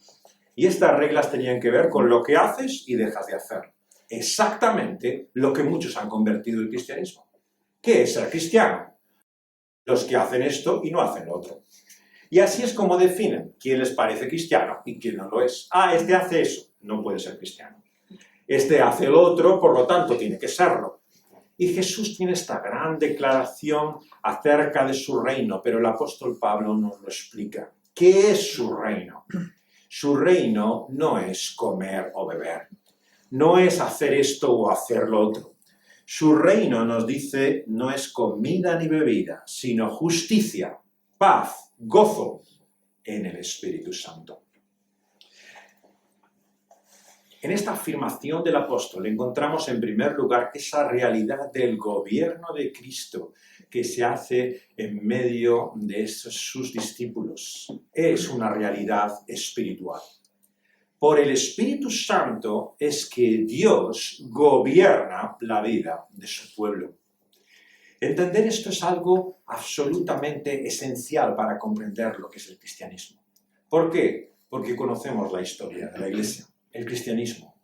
Y estas reglas tenían que ver con lo que haces y dejas de hacer. Exactamente lo que muchos han convertido el cristianismo. ¿Qué es ser cristiano? Los que hacen esto y no hacen lo otro. Y así es como definen quién les parece cristiano y quién no lo es. Ah, este hace eso, no puede ser cristiano. Este hace el otro, por lo tanto tiene que serlo. Y Jesús tiene esta gran declaración acerca de su reino, pero el apóstol Pablo nos lo explica. ¿Qué es su reino? Su reino no es comer o beber, no es hacer esto o hacer lo otro. Su reino, nos dice, no es comida ni bebida, sino justicia, paz, gozo en el Espíritu Santo. En esta afirmación del apóstol encontramos en primer lugar esa realidad del gobierno de Cristo que se hace en medio de sus discípulos. Es una realidad espiritual. Por el Espíritu Santo es que Dios gobierna la vida de su pueblo. Entender esto es algo absolutamente esencial para comprender lo que es el cristianismo. ¿Por qué? Porque conocemos la historia de la Iglesia. El cristianismo,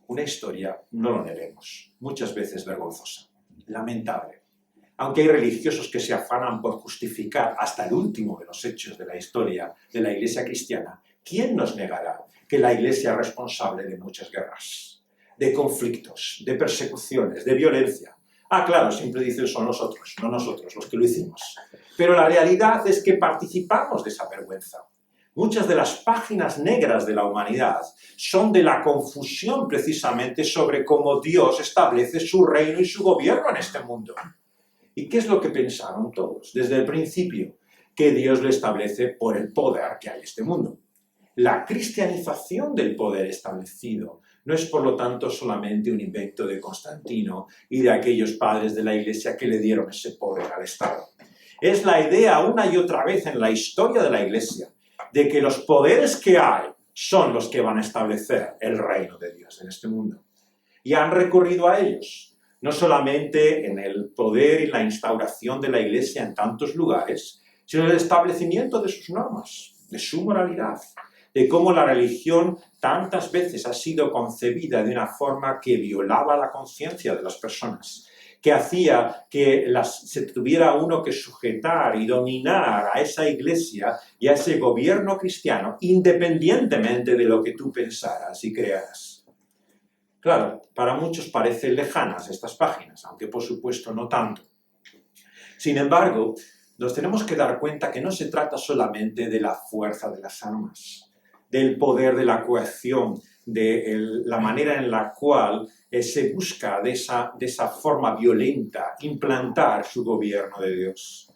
una historia, no lo neguemos, muchas veces vergonzosa, lamentable. Aunque hay religiosos que se afanan por justificar hasta el último de los hechos de la historia de la Iglesia cristiana, ¿quién nos negará que la Iglesia es responsable de muchas guerras, de conflictos, de persecuciones, de violencia? Ah, claro, siempre dicen son nosotros, no nosotros los que lo hicimos. Pero la realidad es que participamos de esa vergüenza. Muchas de las páginas negras de la humanidad son de la confusión precisamente sobre cómo Dios establece su reino y su gobierno en este mundo. ¿Y qué es lo que pensaron todos desde el principio? Que Dios lo establece por el poder que hay en este mundo. La cristianización del poder establecido no es, por lo tanto, solamente un invento de Constantino y de aquellos padres de la Iglesia que le dieron ese poder al Estado. Es la idea una y otra vez en la historia de la Iglesia de que los poderes que hay son los que van a establecer el reino de Dios en este mundo. Y han recurrido a ellos, no solamente en el poder y la instauración de la Iglesia en tantos lugares, sino en el establecimiento de sus normas, de su moralidad, de cómo la religión tantas veces ha sido concebida de una forma que violaba la conciencia de las personas, que hacía que se tuviera uno que sujetar y dominar a esa iglesia y a ese gobierno cristiano, independientemente de lo que tú pensaras y crearas. Claro, para muchos parecen lejanas estas páginas, aunque por supuesto no tanto. Sin embargo, nos tenemos que dar cuenta que no se trata solamente de la fuerza de las armas, del poder de la coacción, de la manera en la cual se busca de esa forma violenta implantar su gobierno de Dios.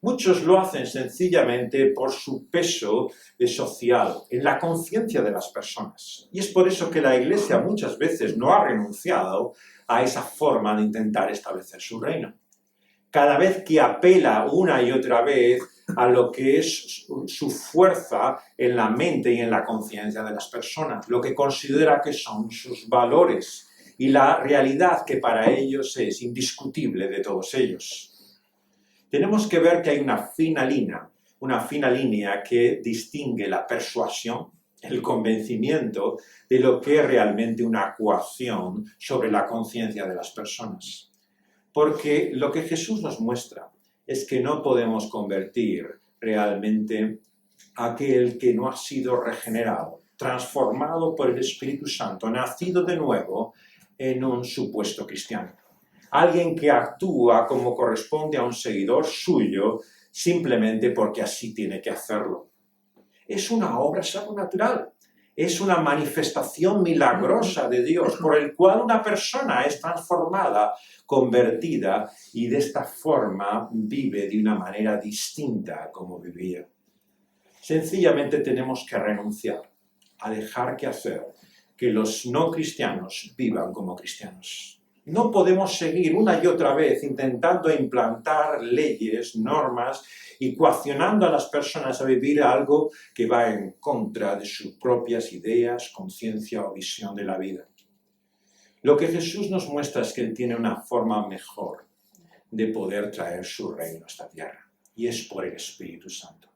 Muchos lo hacen sencillamente por su peso social en la conciencia de las personas. Y es por eso que la Iglesia muchas veces no ha renunciado a esa forma de intentar establecer su reino. Cada vez que apela una y otra vez a lo que es su fuerza en la mente y en la conciencia de las personas, lo que considera que son sus valores y la realidad que para ellos es indiscutible de todos ellos. Tenemos que ver que hay una fina línea que distingue la persuasión, el convencimiento, de lo que es realmente una coacción sobre la conciencia de las personas. Porque lo que Jesús nos muestra es que no podemos convertir realmente a aquel que no ha sido regenerado, transformado por el Espíritu Santo, nacido de nuevo, en un supuesto cristiano. Alguien que actúa como corresponde a un seguidor suyo simplemente porque así tiene que hacerlo. Es una obra sobrenatural. Es una manifestación milagrosa de Dios por el cual una persona es transformada, convertida y de esta forma vive de una manera distinta a como vivía. Sencillamente tenemos que renunciar a dejar que hacer que los no cristianos vivan como cristianos. No podemos seguir una y otra vez intentando implantar leyes, normas y coaccionando a las personas a vivir algo que va en contra de sus propias ideas, conciencia o visión de la vida. Lo que Jesús nos muestra es que Él tiene una forma mejor de poder traer su reino a esta tierra, y es por el Espíritu Santo.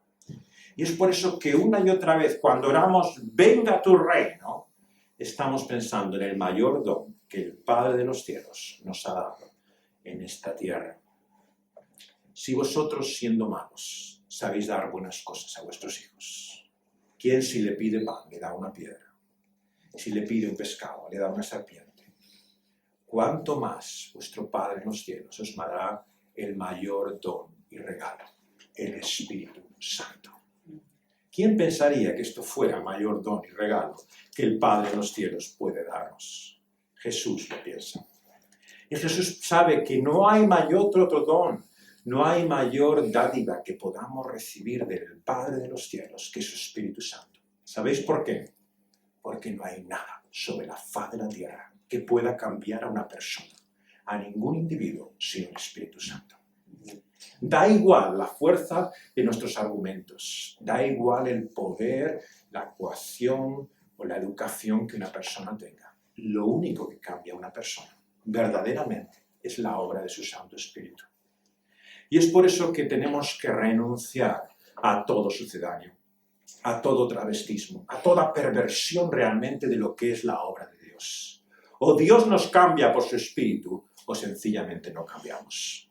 Y es por eso que una y otra vez, cuando oramos, venga tu reino, estamos pensando en el mayor don que el Padre de los cielos nos ha dado en esta tierra. Si vosotros, siendo malos, sabéis dar buenas cosas a vuestros hijos, ¿quién si le pide pan le da una piedra? Si le pide un pescado le da una serpiente. ¿Cuánto más vuestro Padre en los cielos os dará el mayor don y regalo, el Espíritu Santo? ¿Quién pensaría que esto fuera mayor don y regalo que el Padre en los cielos puede darnos? Jesús lo piensa. Y Jesús sabe que no hay mayor otro don, no hay mayor dádiva que podamos recibir del Padre de los cielos que su Espíritu Santo. ¿Sabéis por qué? Porque no hay nada sobre la faz de la tierra que pueda cambiar a una persona, a ningún individuo, sino el Espíritu Santo. Da igual la fuerza de nuestros argumentos, da igual el poder, la coacción o la educación que una persona tenga. Lo único que cambia a una persona verdaderamente es la obra de su Santo Espíritu. Y es por eso que tenemos que renunciar a todo sucedáneo, a todo travestismo, a toda perversión realmente de lo que es la obra de Dios. O Dios nos cambia por su Espíritu, o sencillamente no cambiamos.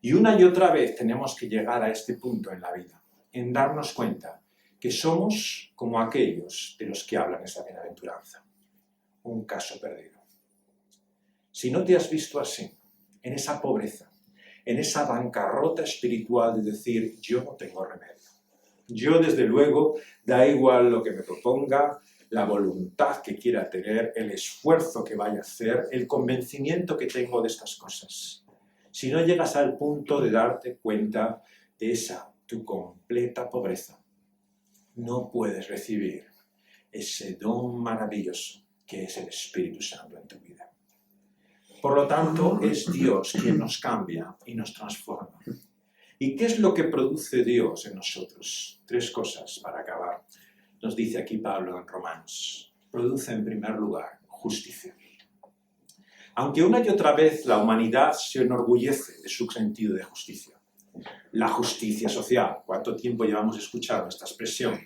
Y una y otra vez tenemos que llegar a este punto en la vida, en darnos cuenta que somos como aquellos de los que hablan esta bienaventuranza. Un caso perdido. Si no te has visto así, en esa pobreza, en esa bancarrota espiritual de decir, yo no tengo remedio. Yo, desde luego, da igual lo que me proponga, la voluntad que quiera tener, el esfuerzo que vaya a hacer, el convencimiento que tengo de estas cosas. Si no llegas al punto de darte cuenta de esa tu completa pobreza, no puedes recibir ese don maravilloso que es el Espíritu Santo en tu vida. Por lo tanto, es Dios quien nos cambia y nos transforma. ¿Y qué es lo que produce Dios en nosotros? 3 cosas para acabar. Nos dice aquí Pablo en Romanos. Produce en primer lugar justicia. Aunque una y otra vez la humanidad se enorgullece de su sentido de justicia. La justicia social. ¿Cuánto tiempo llevamos escuchando esta expresión?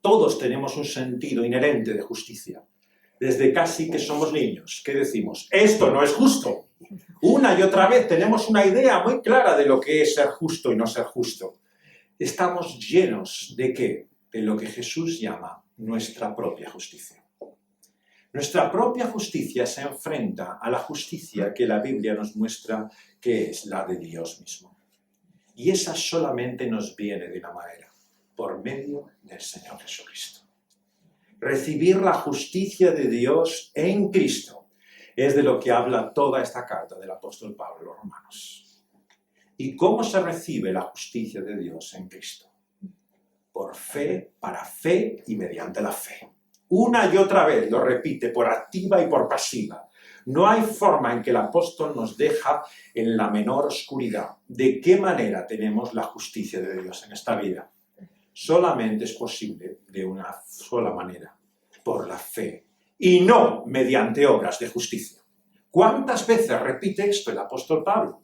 Todos tenemos un sentido inherente de justicia. Desde casi que somos niños, ¿qué decimos? Esto no es justo. Una y otra vez tenemos una idea muy clara de lo que es ser justo y no ser justo. Estamos llenos ¿de qué? De lo que Jesús llama nuestra propia justicia. Nuestra propia justicia se enfrenta a la justicia que la Biblia nos muestra que es la de Dios mismo. Y esa solamente nos viene de una manera, por medio del Señor Jesucristo. Recibir la justicia de Dios en Cristo es de lo que habla toda esta carta del apóstol Pablo a los Romanos. ¿Y cómo se recibe la justicia de Dios en Cristo? Por fe, para fe y mediante la fe. Una y otra vez lo repite por activa y por pasiva. No hay forma en que el apóstol nos deja en la menor oscuridad. ¿De qué manera tenemos la justicia de Dios en esta vida? Solamente es posible de una sola manera, por la fe, y no mediante obras de justicia. ¿Cuántas veces repite esto el apóstol Pablo?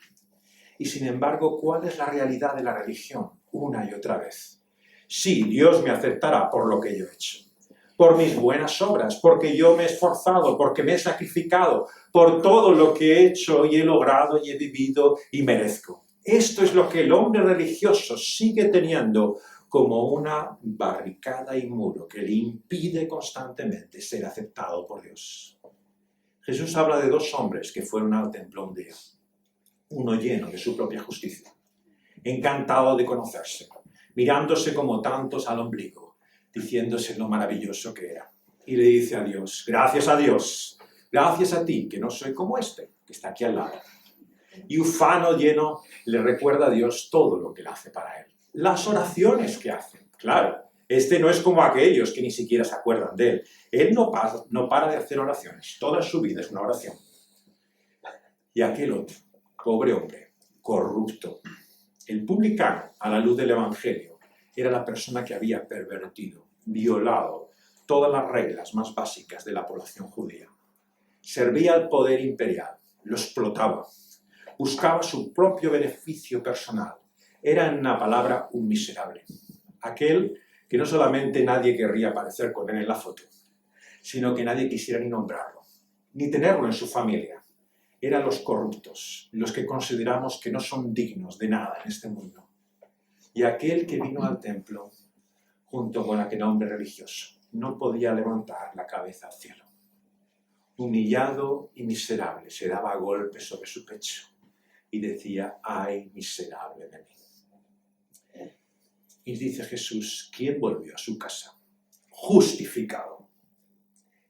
Y sin embargo, ¿cuál es la realidad de la religión? Una y otra vez. Sí, Dios me aceptará por lo que yo he hecho, por mis buenas obras, porque yo me he esforzado, porque me he sacrificado, por todo lo que he hecho y he logrado y he vivido y merezco. Esto es lo que el hombre religioso sigue teniendo como una barricada y muro que le impide constantemente ser aceptado por Dios. Jesús habla de 2 hombres que fueron al templo un día, uno lleno de su propia justicia, encantado de conocerse, mirándose como tantos al ombligo, diciéndose lo maravilloso que era. Y le dice a Dios, gracias a ti, que no soy como este, que está aquí al lado. Y ufano, lleno, le recuerda a Dios todo lo que él hace para él. Las oraciones que hacen, claro. Este no es como aquellos que ni siquiera se acuerdan de él. Él no para de hacer oraciones. Toda su vida es una oración. Y aquel otro, pobre hombre, corrupto, el publicano, a la luz del Evangelio, era la persona que había pervertido, violado todas las reglas más básicas de la población judía. Servía al poder imperial, lo explotaba, buscaba su propio beneficio personal. Era, en una palabra, un miserable. Aquel que no solamente nadie querría aparecer con él en la foto, sino que nadie quisiera ni nombrarlo, ni tenerlo en su familia. Eran los corruptos, los que consideramos que no son dignos de nada en este mundo. Y aquel que vino al templo, junto con aquel hombre religioso, no podía levantar la cabeza al cielo. Humillado y miserable, se daba golpes sobre su pecho y decía, ¡ay, miserable de mí! Y dice Jesús, ¿quién volvió a su casa? Justificado.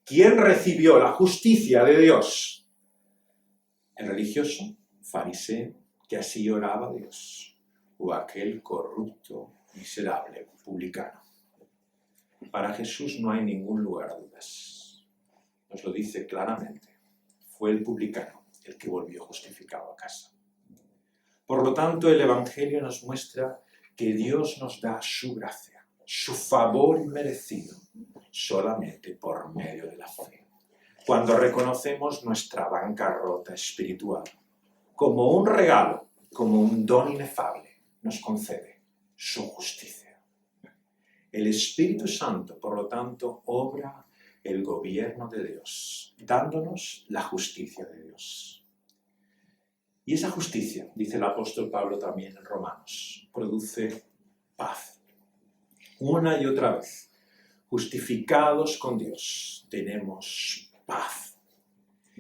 ¿Quién recibió la justicia de Dios? El religioso, fariseo, que así oraba a Dios, o aquel corrupto, miserable, publicano. Para Jesús no hay ningún lugar a dudas. Nos lo dice claramente. Fue el publicano el que volvió justificado a casa. Por lo tanto, el Evangelio nos muestra que Dios nos da su gracia, su favor inmerecido, solamente por medio de la fe. Cuando reconocemos nuestra bancarrota espiritual, como un regalo, como un don inefable, nos concede su justicia. El Espíritu Santo, por lo tanto, obra el gobierno de Dios, dándonos la justicia de Dios. Y esa justicia, dice el apóstol Pablo también en Romanos, produce paz. Una y otra vez, justificados con Dios, tenemos paz.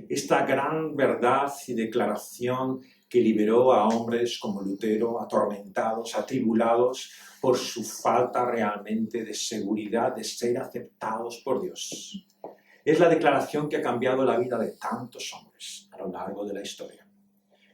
Esta gran verdad y declaración que liberó a hombres como Lutero, atormentados, atribulados por su falta realmente de seguridad de ser aceptados por Dios. Es la declaración que ha cambiado la vida de tantos hombres a lo largo de la historia.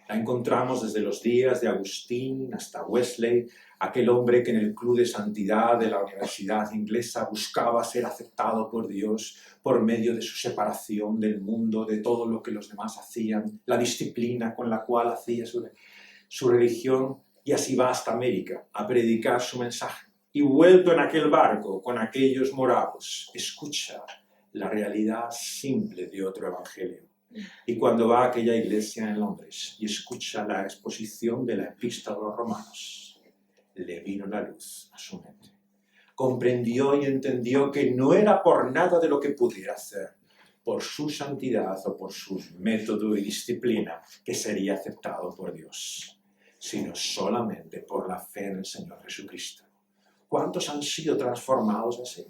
La encontramos desde los días de Agustín hasta Wesley, aquel hombre que en el club de santidad de la Universidad Inglesa buscaba ser aceptado por Dios por medio de su separación del mundo, de todo lo que los demás hacían, la disciplina con la cual hacía su religión, y así va hasta América a predicar su mensaje. Y vuelto en aquel barco con aquellos moravos, escucha la realidad simple de otro evangelio. Y cuando va a aquella iglesia en Londres y escucha la exposición de la epístola a los romanos, le vino la luz a su mente. Comprendió y entendió que no era por nada de lo que pudiera hacer, por su santidad o por su método y disciplina, que sería aceptado por Dios, sino solamente por la fe en el Señor Jesucristo. ¿Cuántos han sido transformados así?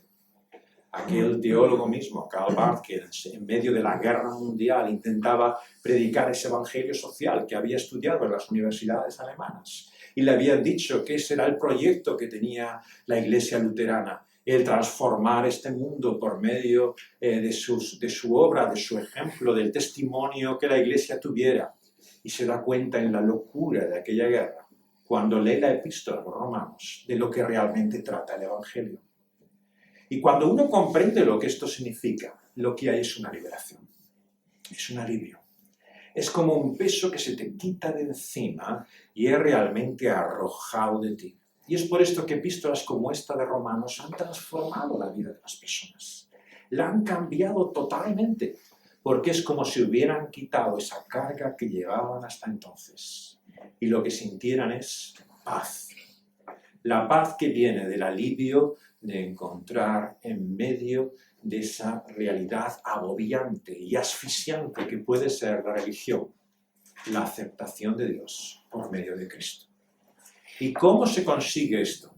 Aquel teólogo mismo, Karl Barth, que en medio de la guerra mundial intentaba predicar ese evangelio social que había estudiado en las universidades alemanas. Y le habían dicho que ese era el proyecto que tenía la iglesia luterana, el transformar este mundo por medio de su obra, de su ejemplo, del testimonio que la iglesia tuviera. Y se da cuenta en la locura de aquella guerra, cuando lee la epístola a los romanos, de lo que realmente trata el evangelio. Y cuando uno comprende lo que esto significa, lo que hay es una liberación, es un alivio. Es como un peso que se te quita de encima y es realmente arrojado de ti. Y es por esto que epístolas como esta de Romanos han transformado la vida de las personas. La han cambiado totalmente, porque es como si hubieran quitado esa carga que llevaban hasta entonces. Y lo que sintieran es paz. La paz que viene del alivio de encontrar en medio de esa realidad agobiante y asfixiante que puede ser la religión, la aceptación de Dios por medio de Cristo. ¿Y cómo se consigue esto?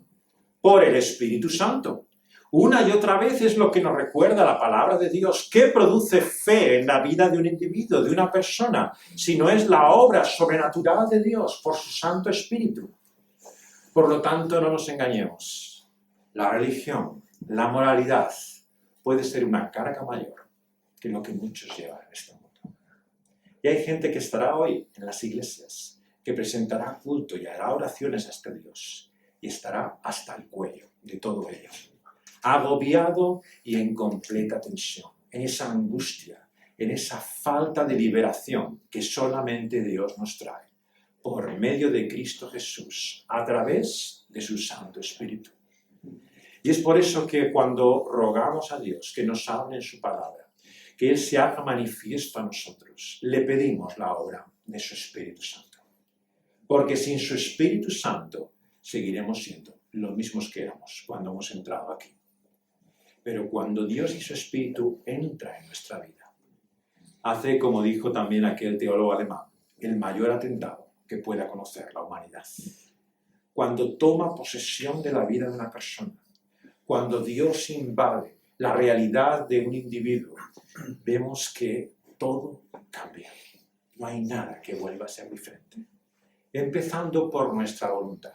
Por el Espíritu Santo. Una y otra vez es lo que nos recuerda la palabra de Dios. ¿Qué produce fe en la vida de un individuo, de una persona, si no es la obra sobrenatural de Dios por su Santo Espíritu? Por lo tanto, no nos engañemos. La religión, la moralidad, puede ser una carga mayor que lo que muchos llevan en este mundo. Y hay gente que estará hoy en las iglesias, que presentará culto y hará oraciones a este Dios, y estará hasta el cuello de todo ello, agobiado y en completa tensión, en esa angustia, en esa falta de liberación que solamente Dios nos trae, por medio de Cristo Jesús, a través de su Santo Espíritu. Y es por eso que cuando rogamos a Dios que nos hable en su palabra, que Él se haga manifiesto a nosotros, le pedimos la obra de su Espíritu Santo. Porque sin su Espíritu Santo seguiremos siendo los mismos que éramos cuando hemos entrado aquí. Pero cuando Dios y su Espíritu entra en nuestra vida, hace, como dijo también aquel teólogo alemán, el mayor atentado que pueda conocer la humanidad. Cuando toma posesión de la vida de una persona, cuando Dios invade la realidad de un individuo, vemos que todo cambia. No hay nada que vuelva a ser diferente. Empezando por nuestra voluntad.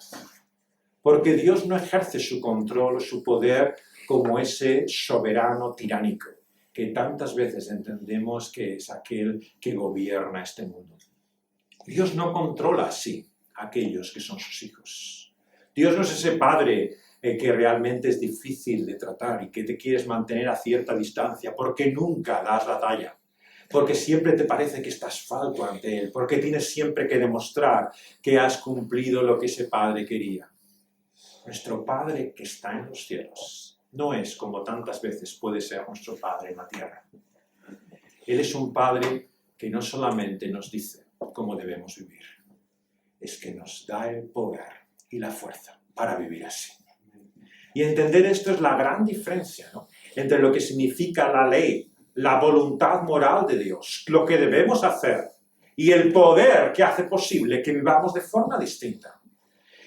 Porque Dios no ejerce su control o su poder como ese soberano tiránico que tantas veces entendemos que es aquel que gobierna este mundo. Dios no controla así a aquellos que son sus hijos. Dios no es ese padre que realmente es difícil de tratar y que te quieres mantener a cierta distancia porque nunca das la talla, porque siempre te parece que estás falto ante Él, porque tienes siempre que demostrar que has cumplido lo que ese padre quería. Nuestro Padre que está en los cielos no es como tantas veces puede ser nuestro Padre en la tierra. Él es un Padre que no solamente nos dice cómo debemos vivir, es que nos da el poder y la fuerza para vivir así. Y entender esto es la gran diferencia, ¿no?, entre lo que significa la ley, la voluntad moral de Dios, lo que debemos hacer, y el poder que hace posible que vivamos de forma distinta.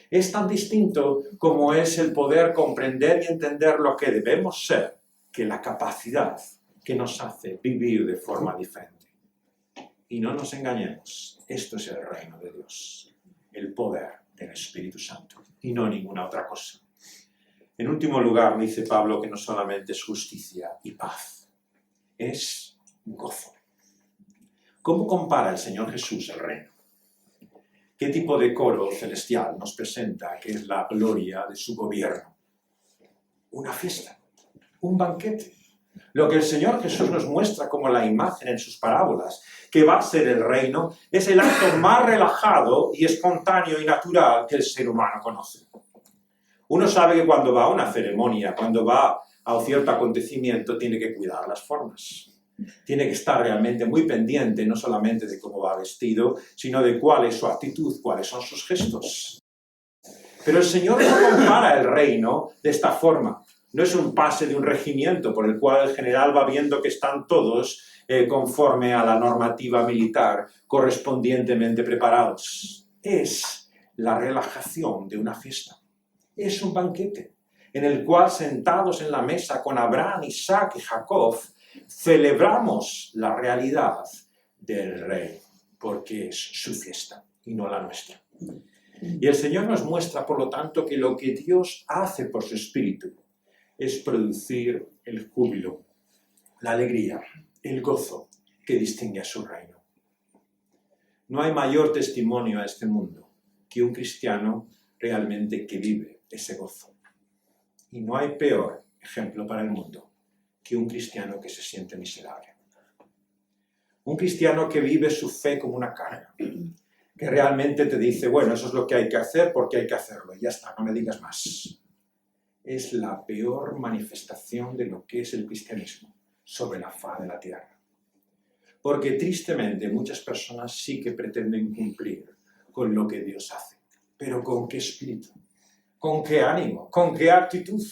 Es tan distinto como es el poder comprender y entender lo que debemos ser, que la capacidad que nos hace vivir de forma diferente. Y no nos engañemos, esto es el reino de Dios, el poder del Espíritu Santo, y no ninguna otra cosa. En último lugar, dice Pablo que no solamente es justicia y paz, es gozo. ¿Cómo compara el Señor Jesús el reino? ¿Qué tipo de coro celestial nos presenta que es la gloria de su gobierno? Una fiesta, un banquete. Lo que el Señor Jesús nos muestra como la imagen en sus parábolas, que va a ser el reino, es el acto más relajado y espontáneo y natural que el ser humano conoce. Uno sabe que cuando va a una ceremonia, cuando va a un cierto acontecimiento, tiene que cuidar las formas. Tiene que estar realmente muy pendiente, no solamente de cómo va vestido, sino de cuál es su actitud, cuáles son sus gestos. Pero el Señor no compara el reino de esta forma. No es un pase de un regimiento por el cual el general va viendo que están todos conforme a la normativa militar, correspondientemente preparados. Es la relajación de una fiesta. Es un banquete en el cual, sentados en la mesa con Abraham, Isaac y Jacob, celebramos la realidad del Rey, porque es su fiesta y no la nuestra. Y el Señor nos muestra, por lo tanto, que lo que Dios hace por su Espíritu es producir el júbilo, la alegría, el gozo que distingue a su reino. No hay mayor testimonio a este mundo que un cristiano realmente que vive ese gozo. Y no hay peor ejemplo para el mundo que un cristiano que se siente miserable. Un cristiano que vive su fe como una carga, que realmente te dice, bueno, eso es lo que hay que hacer porque hay que hacerlo, y ya está, no me digas más. Es la peor manifestación de lo que es el cristianismo sobre la faz de la tierra. Porque tristemente muchas personas sí que pretenden cumplir con lo que Dios hace. Pero ¿con qué espíritu? ¿Con qué ánimo? ¿Con qué actitud?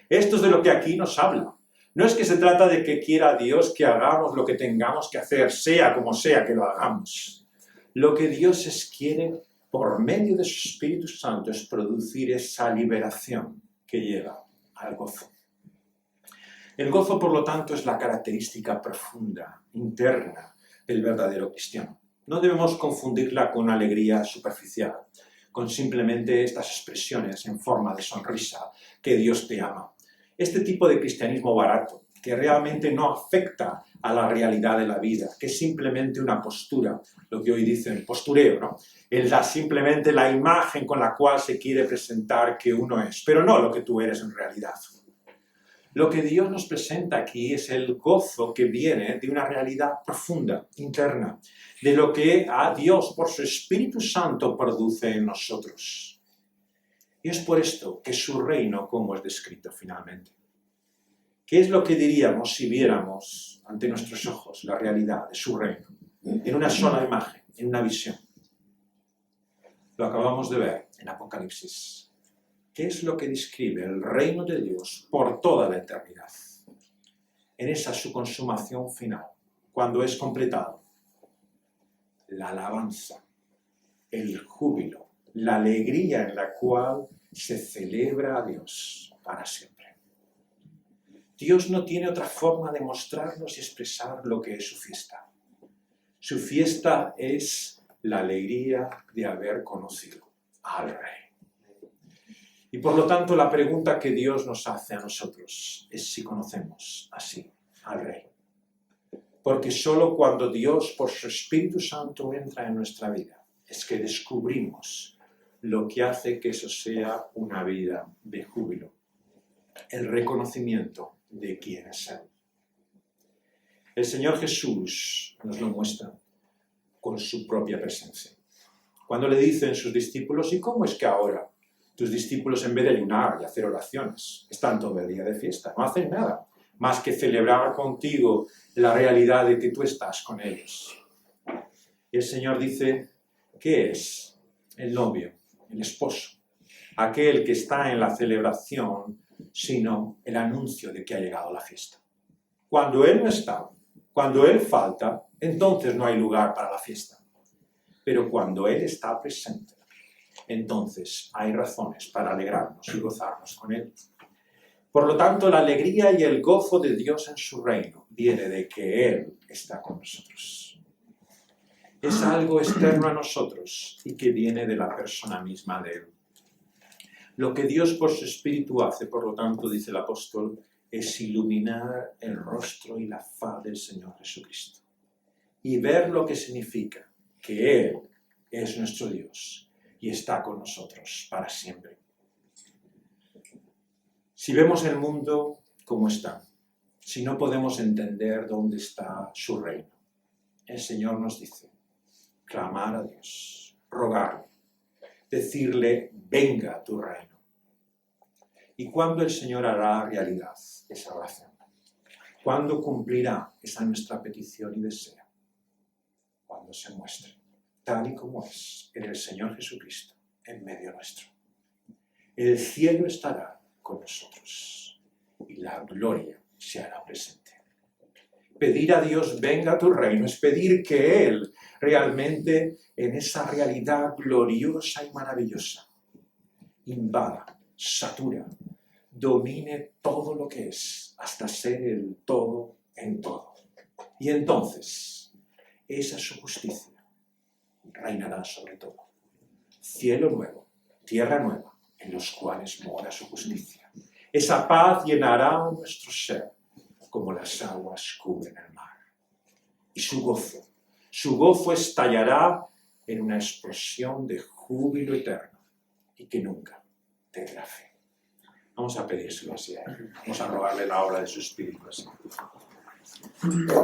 Esto es de lo que aquí nos habla. No es que se trata de que quiera Dios que hagamos lo que tengamos que hacer, sea como sea que lo hagamos. Lo que Dios quiere por medio de su Espíritu Santo es producir esa liberación que lleva al gozo. El gozo, por lo tanto, es la característica profunda, interna del verdadero cristiano. No debemos confundirla con alegría superficial, con simplemente estas expresiones en forma de sonrisa, que Dios te ama. Este tipo de cristianismo barato, que realmente no afecta a la realidad de la vida, que es simplemente una postura, lo que hoy dicen postureo, ¿no? Es simplemente la imagen con la cual se quiere presentar que uno es, pero no lo que tú eres en realidad. Lo que Dios nos presenta aquí es el gozo que viene de una realidad profunda, interna, de lo que a Dios por su Espíritu Santo produce en nosotros. Y es por esto que su reino, como es descrito finalmente. ¿Qué es lo que diríamos si viéramos ante nuestros ojos la realidad de su reino? En una sola imagen, en una visión. Lo acabamos de ver en Apocalipsis. ¿Qué es lo que describe el reino de Dios por toda la eternidad? En esa su consumación final, cuando es completado. La alabanza, el júbilo, la alegría en la cual se celebra a Dios para siempre. Dios no tiene otra forma de mostrarnos y expresar lo que es su fiesta. Su fiesta es la alegría de haber conocido al Rey. Y por lo tanto la pregunta que Dios nos hace a nosotros es si conocemos así al Rey. Porque solo cuando Dios por su Espíritu Santo entra en nuestra vida es que descubrimos lo que hace que eso sea una vida de júbilo. El reconocimiento de quién es Él. El Señor Jesús nos lo muestra con su propia presencia. Cuando le dicen sus discípulos, ¿y cómo es que ahora tus discípulos en vez de ayunar y hacer oraciones están todo el día de fiesta? No hacen nada más que celebrar contigo la realidad de que tú estás con ellos. Y el Señor dice, ¿qué es el novio, el esposo? Aquel que está en la celebración, sino el anuncio de que ha llegado la fiesta. Cuando Él no está, cuando Él falta, entonces no hay lugar para la fiesta. Pero cuando Él está presente, entonces hay razones para alegrarnos y gozarnos con Él. Por lo tanto, la alegría y el gozo de Dios en su reino viene de que Él está con nosotros. Es algo externo a nosotros y que viene de la persona misma de Él. Lo que Dios por su Espíritu hace, por lo tanto, dice el apóstol, es iluminar el rostro y la faz del Señor Jesucristo y ver lo que significa que Él es nuestro Dios y está con nosotros para siempre. Si vemos el mundo como está, si no podemos entender dónde está su reino, el Señor nos dice, clamar a Dios, rogarle, decirle, venga a tu reino. ¿Y cuándo el Señor hará realidad esa oración? ¿Cuándo cumplirá esa nuestra petición y deseo? Cuando se muestre, tal y como es, en el Señor Jesucristo, en medio nuestro. El cielo estará con nosotros y la gloria se hará presente. Pedir a Dios, venga a tu reino, es pedir que Él realmente en esa realidad gloriosa y maravillosa invada, satura, domine todo lo que es, hasta ser el todo en todo. Y entonces, esa es su justicia, reinará sobre todo. Cielo nuevo, tierra nueva, en los cuales mora su justicia. Esa paz llenará nuestro ser, como las aguas cubren el mar. Y su gozo estallará en una explosión de júbilo eterno y que nunca tendrá fin. Vamos a pedírselo así a Él. Vamos a rogarle la obra de su Espíritu así.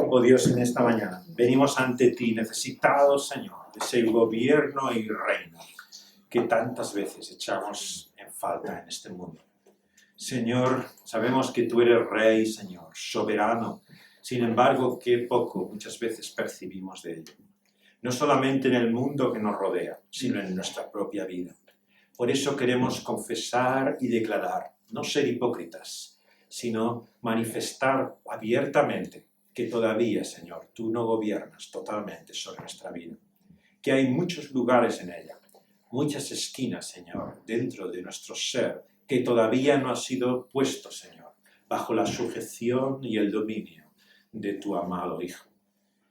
Oh Dios, en esta mañana venimos ante ti necesitados, Señor, de ese gobierno y reino que tantas veces echamos en falta en este mundo. Señor, sabemos que tú eres Rey, Señor, soberano. Sin embargo, qué poco muchas veces percibimos de ello. No solamente en el mundo que nos rodea, sino en nuestra propia vida. Por eso queremos confesar y declarar, no ser hipócritas, sino manifestar abiertamente que todavía, Señor, tú no gobiernas totalmente sobre nuestra vida. Que hay muchos lugares en ella, muchas esquinas, Señor, dentro de nuestro ser, que todavía no ha sido puesto, Señor, bajo la sujeción y el dominio de tu amado Hijo.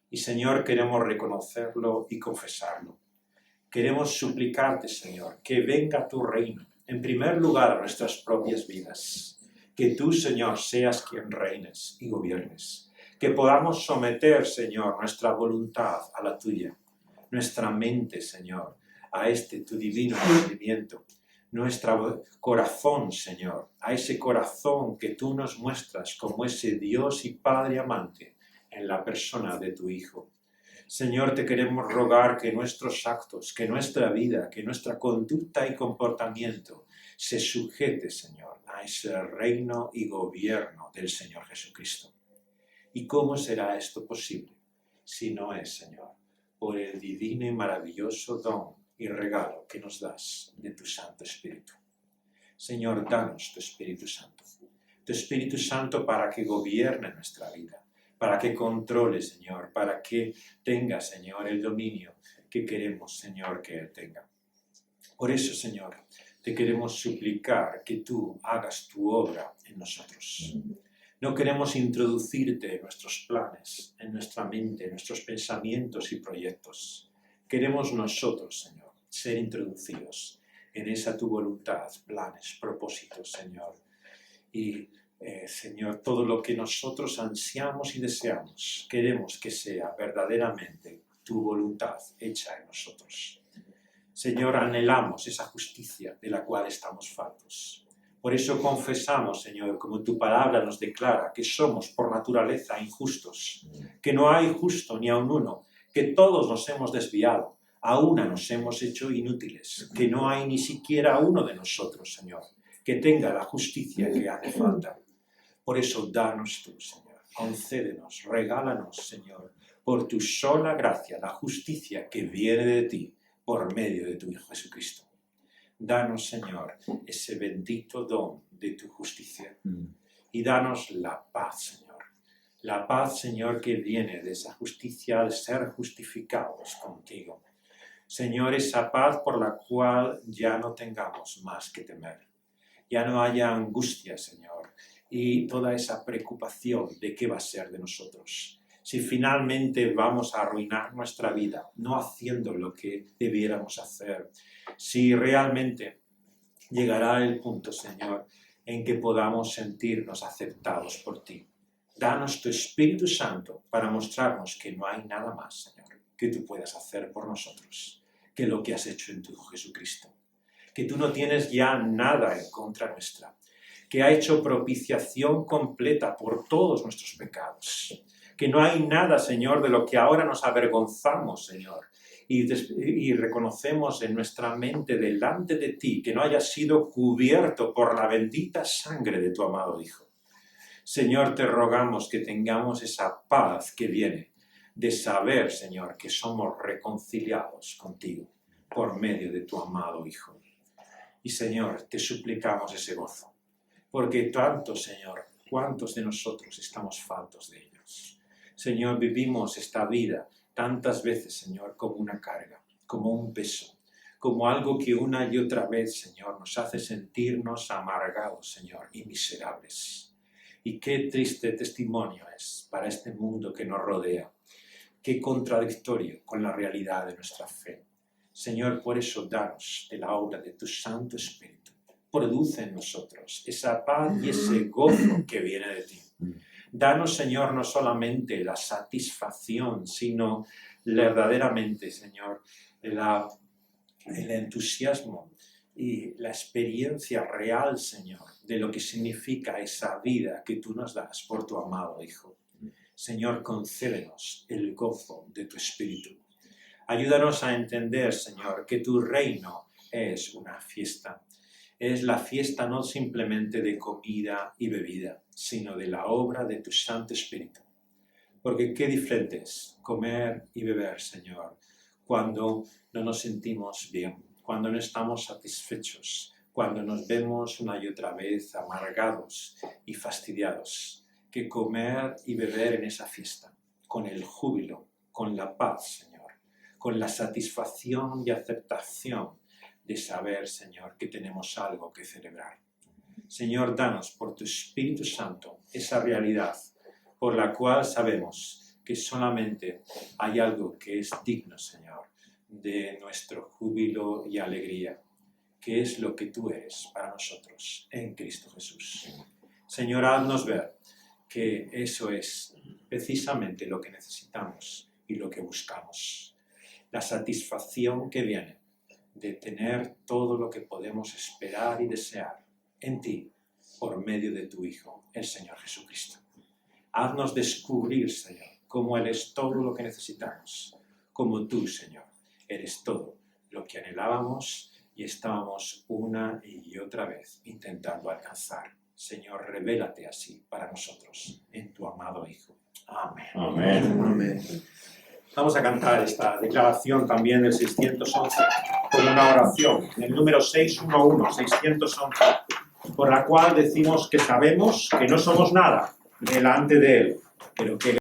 Y, Señor, queremos reconocerlo y confesarlo. Queremos suplicarte, Señor, que venga tu reino, en primer lugar, a nuestras propias vidas. Que tú, Señor, seas quien reines y gobiernes. Que podamos someter, Señor, nuestra voluntad a la tuya, nuestra mente, Señor, a tu divino movimiento, nuestro corazón, Señor, a ese corazón que tú nos muestras como ese Dios y Padre amante en la persona de tu Hijo. Señor, te queremos rogar que nuestros actos, que nuestra vida, que nuestra conducta y comportamiento se sujete, Señor, a ese reino y gobierno del Señor Jesucristo. ¿Y cómo será esto posible? Si no es, Señor, por el divino y maravilloso don y regalo que nos das de tu Santo Espíritu. Señor, danos tu Espíritu Santo para que gobierne nuestra vida, para que controle, Señor, para que tenga, Señor, el dominio que queremos, Señor, que Él tenga. Por eso, Señor, te queremos suplicar que tú hagas tu obra en nosotros. No queremos introducirte en nuestros planes, en nuestra mente, en nuestros pensamientos y proyectos. Queremos nosotros, Señor, ser introducidos en esa tu voluntad, planes, propósitos, Señor. Y, Señor, todo lo que nosotros ansiamos y deseamos, queremos que sea verdaderamente tu voluntad hecha en nosotros. Señor, anhelamos esa justicia de la cual estamos faltos. Por eso confesamos, Señor, como tu palabra nos declara, que somos por naturaleza injustos, que no hay justo ni aun uno, que todos nos hemos desviado, a una nos hemos hecho inútiles, que no hay ni siquiera uno de nosotros, Señor, que tenga la justicia que hace falta. Por eso, danos tú, Señor, concédenos, regálanos, Señor, por tu sola gracia, la justicia que viene de ti, por medio de tu Hijo Jesucristo. Danos, Señor, ese bendito don de tu justicia. Y danos la paz, Señor. La paz, Señor, que viene de esa justicia al ser justificados contigo. Señor, esa paz por la cual ya no tengamos más que temer. Ya no haya angustia, Señor, y toda esa preocupación de qué va a ser de nosotros. Si finalmente vamos a arruinar nuestra vida, no haciendo lo que debiéramos hacer. Si realmente llegará el punto, Señor, en que podamos sentirnos aceptados por ti. Danos tu Espíritu Santo para mostrarnos que no hay nada más, Señor, que tú puedas hacer por nosotros, que lo que has hecho en tu Hijo Jesucristo. Que tú no tienes ya nada en contra nuestra, que ha hecho propiciación completa por todos nuestros pecados. Que no hay nada, Señor, de lo que ahora nos avergonzamos, Señor, y reconocemos en nuestra mente delante de ti, que no haya sido cubierto por la bendita sangre de tu amado Hijo. Señor, te rogamos que tengamos esa paz que viene de saber, Señor, que somos reconciliados contigo por medio de tu amado Hijo. Y, Señor, te suplicamos ese gozo, porque tanto, Señor, cuántos de nosotros estamos faltos de ellos. Señor, vivimos esta vida tantas veces, Señor, como una carga, como un peso, como algo que una y otra vez, Señor, nos hace sentirnos amargados, Señor, y miserables. Y qué triste testimonio es para este mundo que nos rodea. Qué contradictorio con la realidad de nuestra fe. Señor, por eso danos de la obra de tu Santo Espíritu. Produce en nosotros esa paz y ese gozo que viene de ti. Danos, Señor, no solamente la satisfacción, sino verdaderamente, Señor, el entusiasmo y la experiencia real, Señor, de lo que significa esa vida que tú nos das por tu amado Hijo. Señor, concédenos el gozo de tu Espíritu. Ayúdanos a entender, Señor, que tu reino es una fiesta. Es la fiesta no simplemente de comida y bebida, sino de la obra de tu Santo Espíritu. Porque qué diferente es comer y beber, Señor, cuando no nos sentimos bien, cuando no estamos satisfechos, cuando nos vemos una y otra vez amargados y fastidiados, que comer y beber en esa fiesta, con el júbilo, con la paz, Señor, con la satisfacción y aceptación de saber, Señor, que tenemos algo que celebrar. Señor, danos por tu Espíritu Santo esa realidad por la cual sabemos que solamente hay algo que es digno, Señor, de nuestro júbilo y alegría, que es lo que tú eres para nosotros en Cristo Jesús. Señor, haznos ver que eso es precisamente lo que necesitamos y lo que buscamos. La satisfacción que viene de tener todo lo que podemos esperar y desear en ti por medio de tu Hijo, el Señor Jesucristo. Haznos descubrir, Señor, cómo Él es todo lo que necesitamos, como tú, Señor, eres todo lo que anhelábamos y estábamos una y otra vez intentando alcanzar. Señor, revélate así para nosotros en tu amado Hijo. Amén. Amén. Amén. Vamos a cantar esta declaración también del 611 con una oración, el número 611, 611, por la cual decimos que sabemos que no somos nada delante de Él, pero que